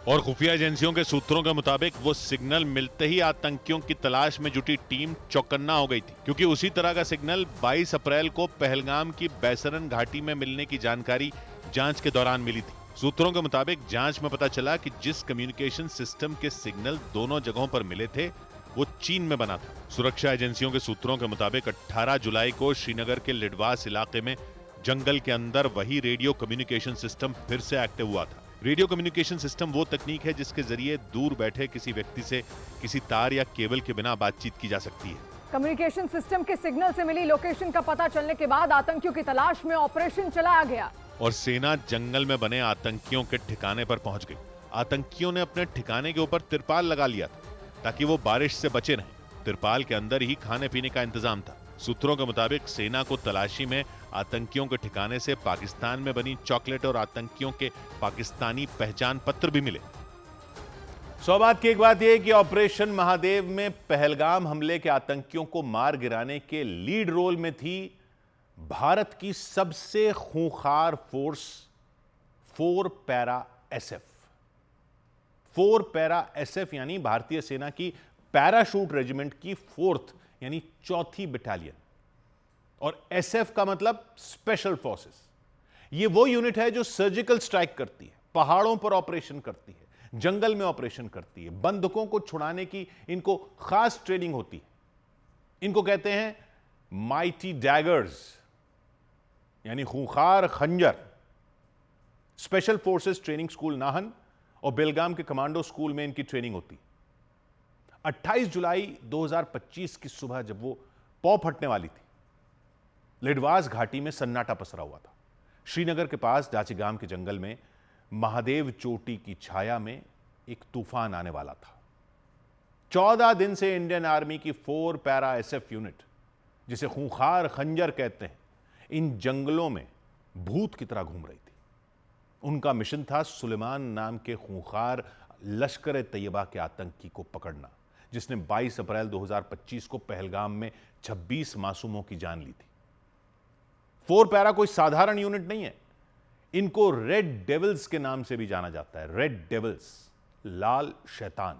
और खुफिया एजेंसियों के सूत्रों के मुताबिक वो सिग्नल मिलते ही आतंकियों की तलाश में जुटी टीम चौकन्ना हो गई थी, क्योंकि उसी तरह का सिग्नल 22 अप्रैल को पहलगाम की बैसरन घाटी में मिलने की जानकारी जांच के दौरान मिली थी। सूत्रों के मुताबिक जांच में पता चला कि जिस कम्युनिकेशन सिस्टम के सिग्नल दोनों जगहों पर मिले थे वो चीन में बना था। सुरक्षा एजेंसियों के सूत्रों के मुताबिक 18 जुलाई को श्रीनगर के लिडवास इलाके में जंगल के अंदर वही रेडियो कम्युनिकेशन सिस्टम फिर से एक्टिव हुआ था। रेडियो कम्युनिकेशन सिस्टम वो तकनीक है जिसके जरिए दूर बैठे किसी व्यक्ति से किसी तार या केबल के बिना बातचीत की जा सकती है। कम्युनिकेशन सिस्टम के सिग्नल से मिली लोकेशन का पता चलने के बाद आतंकियों की तलाश में ऑपरेशन चलाया गया और सेना जंगल में बने आतंकियों के ठिकाने पर पहुंच गई। आतंकियों ने अपने ठिकाने के ऊपर तिरपाल लगा लिया था ताकि वो बारिश से बचे रहें। तिरपाल के अंदर ही खाने पीने का इंतजाम था। सूत्रों के मुताबिक सेना को तलाशी में आतंकियों के ठिकाने से पाकिस्तान में बनी चॉकलेट और आतंकियों के पाकिस्तानी पहचान पत्र भी मिले। सौभाग्य की एक बात यह कि ऑपरेशन महादेव में पहलगाम हमले के आतंकियों को मार गिराने के लीड रोल में थी भारत की सबसे खूंखार force 4 para SF. 4 para SF यानी भारतीय सेना की पैराशूट रेजिमेंट की 4th यानी 4थी बटालियन, और एसएफ का मतलब स्पेशल फोर्सेस। यह वो यूनिट है जो सर्जिकल स्ट्राइक करती है, पहाड़ों पर ऑपरेशन करती है, जंगल में ऑपरेशन करती है, बंदूकों को छुड़ाने की इनको खास ट्रेनिंग होती है। इनको कहते हैं माइटी डैगर्स यानी खूंखार खंजर। Special forces training school Nahan और बेलगाम के कमांडो स्कूल में इनकी ट्रेनिंग होती। 28 जुलाई 2025 की सुबह जब वो पौ फटने वाली थी, लिडवास घाटी में सन्नाटा पसरा हुआ था। श्रीनगर के पास डाचीगाम के जंगल में महादेव चोटी की छाया में एक तूफान आने वाला था। 14 दिन से इंडियन आर्मी की 4 पैरा एसएफ यूनिट, जिसे खूंखार खंजर कहते हैं, इन जंगलों में भूत की तरह घूम रही थी। उनका मिशन था सुलेमान नाम के खूंखार लश्कर तैयबा के आतंकी को पकड़ना, जिसने 22 अप्रैल 2025 को पहलगाम में 26 मासूमों की जान ली थी। 4 पैरा कोई साधारण यूनिट नहीं है। इनको रेड डेविल्स के नाम से भी जाना जाता है। रेड डेविल्स, लाल शैतान,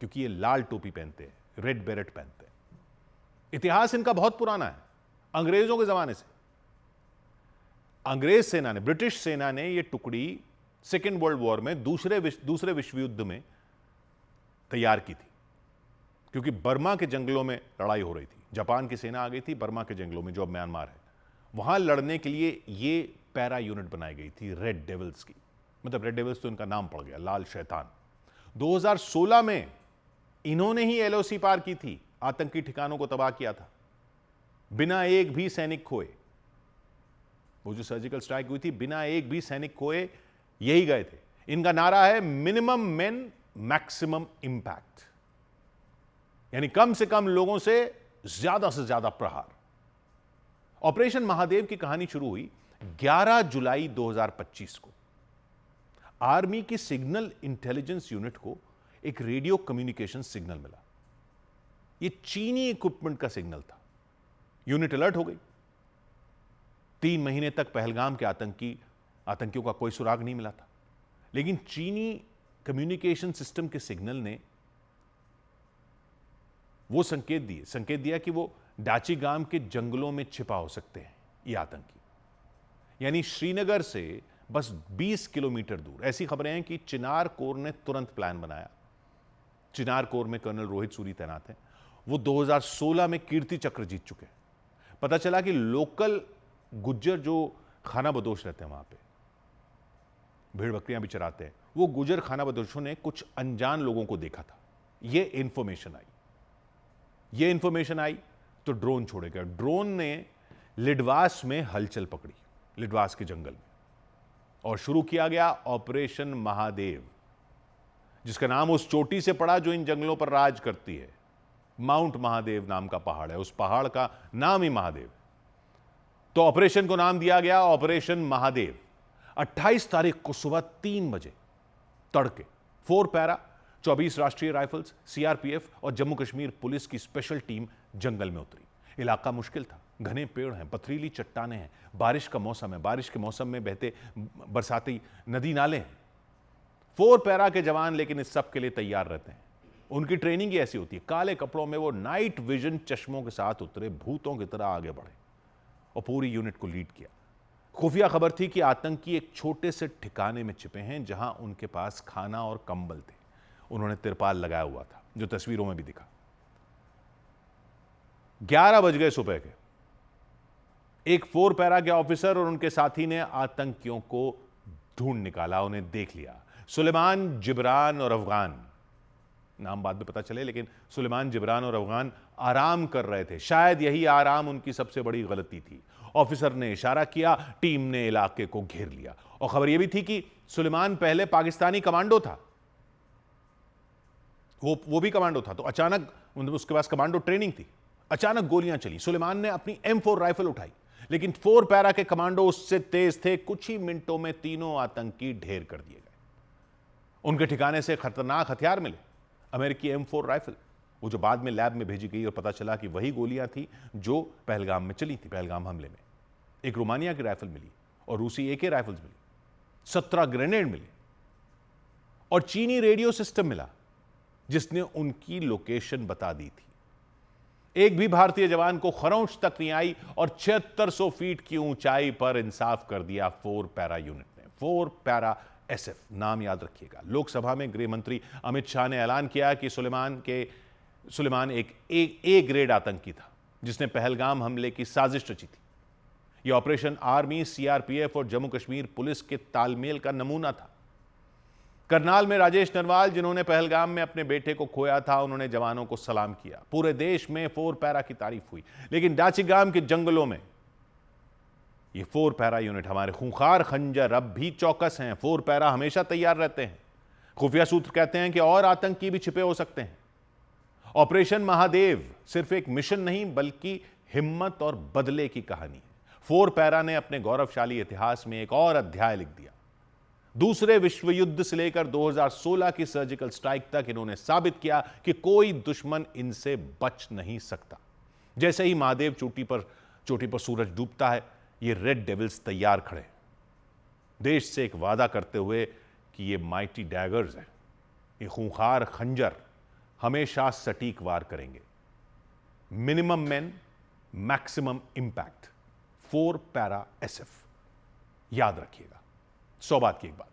क्योंकि ये लाल टोपी पहनते हैं, रेड बेरेट पहनते हैं। इतिहास इनका बहुत पुराना है, अंग्रेजों के जमाने से। अंग्रेज सेना ने, ब्रिटिश सेना ने यह टुकड़ी सेकेंड वर्ल्ड वॉर में दूसरे विश्व युद्ध में तैयार की थी, क्योंकि बर्मा के जंगलों में लड़ाई हो रही थी। जापान की सेना आ गई थी बर्मा के जंगलों में, जो अब म्यांमार है। वहां लड़ने के लिए ये पैरा यूनिट बनाई गई थी रेड डेविल्स की। मतलब रेड डेविल्स तो इनका नाम पड़ गया, लाल शैतान। 2016 में इन्होंने ही एलओसी पार की थी, आतंकी ठिकानों को तबाह किया था, बिना एक भी सैनिक खोए। वो जो सर्जिकल स्ट्राइक हुई थी, बिना एक भी सैनिक खोए यही गए थे। इनका नारा है मिनिमम मेन मैक्सिमम इंपैक्ट, यानी कम से कम लोगों से ज्यादा प्रहार। ऑपरेशन महादेव की कहानी शुरू हुई 11 जुलाई 2025 को। आर्मी की सिग्नल इंटेलिजेंस यूनिट को एक रेडियो कम्युनिकेशन सिग्नल मिला। यह चीनी इक्विपमेंट का सिग्नल था। यूनिट अलर्ट हो गई। 3 महीने तक पहलगाम के आतंकियों का कोई सुराग नहीं मिला था, लेकिन चीनी कम्युनिकेशन सिस्टम के सिग्नल ने वो संकेत दिया कि वो डाचीगाम के जंगलों में छिपा हो सकते हैं ये आतंकी। यानी श्रीनगर से बस 20 किलोमीटर दूर। ऐसी खबरें हैं कि चिनार कोर ने तुरंत प्लान बनाया। चिनार कोर में कर्नल रोहित सूरी तैनात हैं। वो 2016 में कीर्ति चक्र जीत चुके हैं। पता चला कि लोकल गुज्जर जो खाना बदोश रहते हैं, वहां पे भेड़ बकरियां भी चराते हैं, वो गुजर खाना बदोशों ने कुछ अनजान लोगों को देखा था। ये इंफॉर्मेशन आई तो ड्रोन छोड़े गए। ड्रोन ने लिडवास में हलचल पकड़ी, लिडवास के जंगल में, और शुरू किया गया ऑपरेशन महादेव, जिसका नाम उस चोटी से पड़ा जो इन जंगलों पर राज करती है। माउंट महादेव नाम का पहाड़ है, उस पहाड़ का नाम ही महादेव। तो ऑपरेशन को नाम दिया गया ऑपरेशन महादेव। 28 तारीख को सुबह 3 बजे तड़के 4 पैरा, 24 राष्ट्रीय राइफल्स, सीआरपीएफ और जम्मू कश्मीर पुलिस की स्पेशल टीम जंगल में उतरी। इलाका मुश्किल था, घने पेड़ हैं, पथरीली चट्टाने हैं, बारिश का मौसम है, बारिश के मौसम में बहते बरसाती नदी नाले हैं। 4 पैरा के जवान लेकिन इस सब के लिए तैयार रहते हैं। उनकी ट्रेनिंग ही ऐसी होती है, काले कपड़ों में वो नाइट विजन चश्मों के साथ उतरे, भूतों की तरह आगे बढ़े और पूरी यूनिट को लीड किया। खुफिया खबर थी कि आतंकी एक छोटे से ठिकाने में छिपे हैं जहां उनके पास खाना और कंबल थे। उन्होंने तिरपाल लगाया हुआ था, जो तस्वीरों में भी दिखा। 11 बज गए सुबह के। एक 4 पैरा के ऑफिसर और उनके साथी ने आतंकियों को ढूंढ निकाला, उन्हें देख लिया। सुलेमान, जिब्रान और अफगान, नाम बाद में पता चले, लेकिन सुलेमान, जिब्रान और अफगान आराम कर रहे थे। शायद यही आराम उनकी सबसे बड़ी गलती थी। ऑफिसर ने इशारा किया, टीम ने इलाके को घेर लिया। और खबर यह भी थी कि सुलेमान पहले पाकिस्तानी कमांडो था, वो भी कमांडो था। तो अचानक उसके पास कमांडो ट्रेनिंग थी। अचानक गोलियां चली। सुलेमान ने अपनी M4 राइफल उठाई, लेकिन 4 पैरा के कमांडो उससे तेज थे। कुछ ही मिनटों में तीनों आतंकी ढेर कर दिए गए। उनके ठिकाने से खतरनाक हथियार मिले, अमेरिकी M4 राइफल, वो जो बाद में लैब में भेजी गई और पता चला कि वही गोलियां थी जो पहलगाम में चली थी, पहलगाम हमले में। एक रोमानिया की राइफल मिली और रूसी AK राइफल्स मिली, 17 ग्रेनेड मिले और चीनी रेडियो सिस्टम मिला जिसने उनकी लोकेशन बता दी थी। एक भी भारतीय जवान को खरोंच तक नहीं आई और 7600 फीट की ऊंचाई पर इंसाफ कर दिया 4 पैरा यूनिट ने। 4 पैरा SF, नाम याद रखिएगा। लोकसभा में गृह मंत्री अमित शाह ने ऐलान किया कि सुलेमान एक A ग्रेड आतंकी था जिसने पहलगाम हमले की साजिश रची थी। यह ऑपरेशन आर्मी, CRPF और जम्मू कश्मीर पुलिस के तालमेल का नमूना था। करनाल में राजेश नरवाल, जिन्होंने पहलगाम में अपने बेटे को खोया था, उन्होंने जवानों को सलाम किया। पूरे देश में 4 पैरा की तारीफ हुई, लेकिन डाचीगाम के जंगलों में ये 4 पैरा यूनिट, हमारे खूंखार खंजर, अब भी चौकस हैं। 4 पैरा हमेशा तैयार रहते हैं। खुफिया सूत्र कहते हैं कि और आतंकी भी छिपे हो सकते हैं। ऑपरेशन महादेव सिर्फ एक मिशन नहीं, बल्कि हिम्मत और बदले की कहानी है। 4 पैरा ने अपने गौरवशाली इतिहास में एक और अध्याय लिख दिया। दूसरे विश्व युद्ध से लेकर 2016 की सर्जिकल स्ट्राइक तक इन्होंने साबित किया कि कोई दुश्मन इनसे बच नहीं सकता। जैसे ही महादेव चोटी पर सूरज डूबता है, ये रेड डेविल्स तैयार खड़े, देश से एक वादा करते हुए कि ये माइटी डैगर्स हैं, ये खूंखार खंजर हमेशा सटीक वार करेंगे। Minimum man, maximum impact. 4 para SF, याद रखिएगा। 100 बात की एक बात।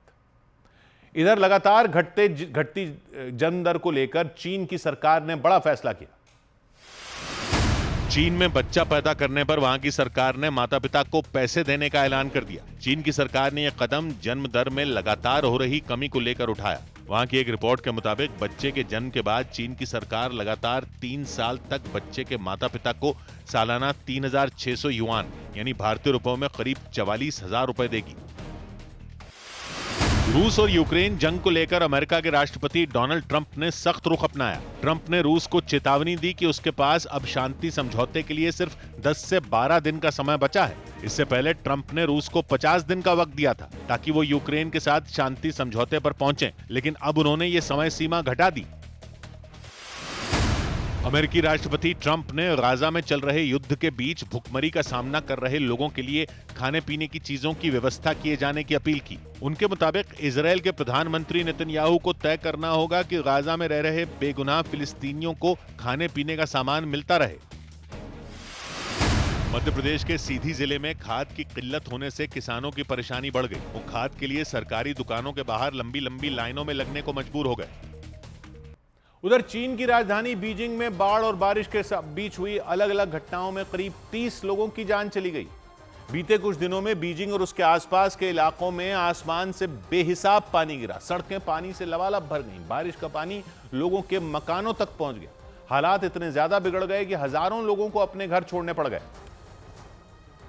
इधर लगातार घटती जन्म दर को लेकर चीन की सरकार ने बड़ा फैसला किया। चीन में बच्चा पैदा करने पर वहां की सरकार ने माता पिता को पैसे देने का ऐलान कर दिया। चीन की सरकार ने यह कदम जन्म दर में लगातार हो रही कमी को लेकर उठाया। वहां की एक रिपोर्ट के मुताबिक बच्चे के जन्म के बाद चीन की सरकार लगातार 3 साल तक बच्चे के माता पिता को सालाना 3600 युआन यानी भारतीय रुपयों में करीब 44,000 रुपए देगी। रूस और यूक्रेन जंग को लेकर अमेरिका के राष्ट्रपति डोनाल्ड ट्रंप ने सख्त रुख अपनाया। ट्रंप ने रूस को चेतावनी दी कि उसके पास अब शांति समझौते के लिए सिर्फ 10 से 12 दिन का समय बचा है। इससे पहले ट्रंप ने रूस को 50 दिन का वक्त दिया था ताकि वो यूक्रेन के साथ शांति समझौते पर पहुंचे, लेकिन अब उन्होंने ये समय सीमा घटा दी। अमेरिकी राष्ट्रपति ट्रंप ने गाजा में चल रहे युद्ध के बीच भुखमरी का सामना कर रहे लोगों के लिए खाने पीने की चीजों की व्यवस्था किए जाने की अपील की। उनके मुताबिक इजरायल के प्रधानमंत्री नेतन्याहू को तय करना होगा कि गाजा में रह रहे बेगुनाह फिलिस्तीनियों को खाने पीने का सामान मिलता रहे। मध्य प्रदेश के सीधी जिले में खाद की किल्लत होने से किसानों की परेशानी बढ़ गई। वो खाद के लिए सरकारी दुकानों के बाहर लंबी लंबी लाइनों में लगने को मजबूर हो गए। उधर चीन की राजधानी बीजिंग में बाढ़ और बारिश के बीच हुई अलग अलग घटनाओं में करीब 30 लोगों की जान चली गई। बीते कुछ दिनों में बीजिंग और उसके आसपास के इलाकों में आसमान से बेहिसाब पानी गिरा। सड़कें पानी से लबालब भर गईं। बारिश का पानी लोगों के मकानों तक पहुंच गया। हालात इतने ज्यादा बिगड़ गए कि हजारों लोगों को अपने घर छोड़ने पड़ गए,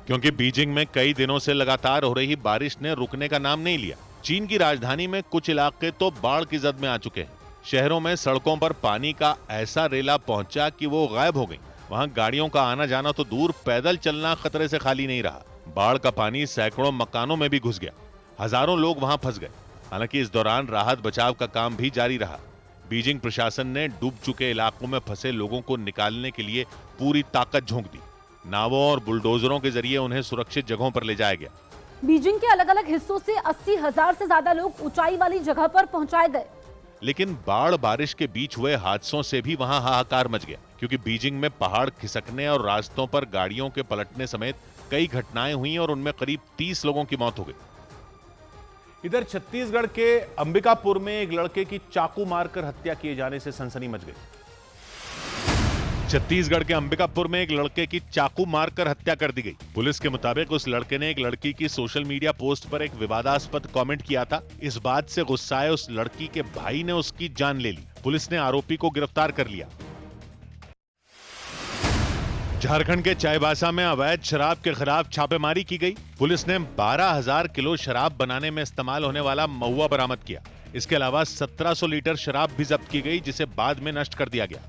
क्योंकि बीजिंग में कई दिनों से लगातार हो रही बारिश ने रुकने का नाम नहीं लिया। चीन की राजधानी में कुछ इलाके तो बाढ़ की जद में आ चुके हैं। शहरों में सड़कों पर पानी का ऐसा रेला पहुंचा कि वो गायब हो गई। वहां गाड़ियों का आना जाना तो दूर, पैदल चलना खतरे से खाली नहीं रहा। बाढ़ का पानी सैकड़ों मकानों में भी घुस गया। हजारों लोग वहां फंस गए। हालांकि इस दौरान राहत बचाव का काम भी जारी रहा। बीजिंग प्रशासन ने डूब चुके इलाकों में फंसे लोगों को निकालने के लिए पूरी ताकत झोंक दी। नावों और बुलडोजरों के जरिए उन्हें सुरक्षित जगहों पर ले जाया गया। बीजिंग के अलग अलग हिस्सों से 80,000 से ज्यादा लोग ऊंचाई वाली जगह पर पहुंचाए गए। लेकिन बाढ़ बारिश के बीच हुए हादसों से भी वहां हाहाकार मच गया, क्योंकि बीजिंग में पहाड़ खिसकने और रास्तों पर गाड़ियों के पलटने समेत कई घटनाएं हुई और उनमें करीब 30 लोगों की मौत हो गई। इधर छत्तीसगढ़ के अंबिकापुर में एक लड़के की चाकू मारकर हत्या किए जाने से सनसनी मच गई। छत्तीसगढ़ के अंबिकापुर में एक लड़के की चाकू मारकर हत्या कर दी गई। पुलिस के मुताबिक उस लड़के ने एक लड़की की सोशल मीडिया पोस्ट पर एक विवादास्पद कमेंट किया था। इस बात से गुस्साए उस लड़की के भाई ने उसकी जान ले ली। पुलिस ने आरोपी को गिरफ्तार कर लिया। झारखंड के चाईबासा में अवैध शराब के खिलाफ छापेमारी की गई। पुलिस ने 12,000 किलो शराब बनाने में इस्तेमाल होने वाला महुआ बरामद किया। इसके अलावा 1700 लीटर शराब भी जब्त की गई, जिसे बाद में नष्ट कर दिया गया।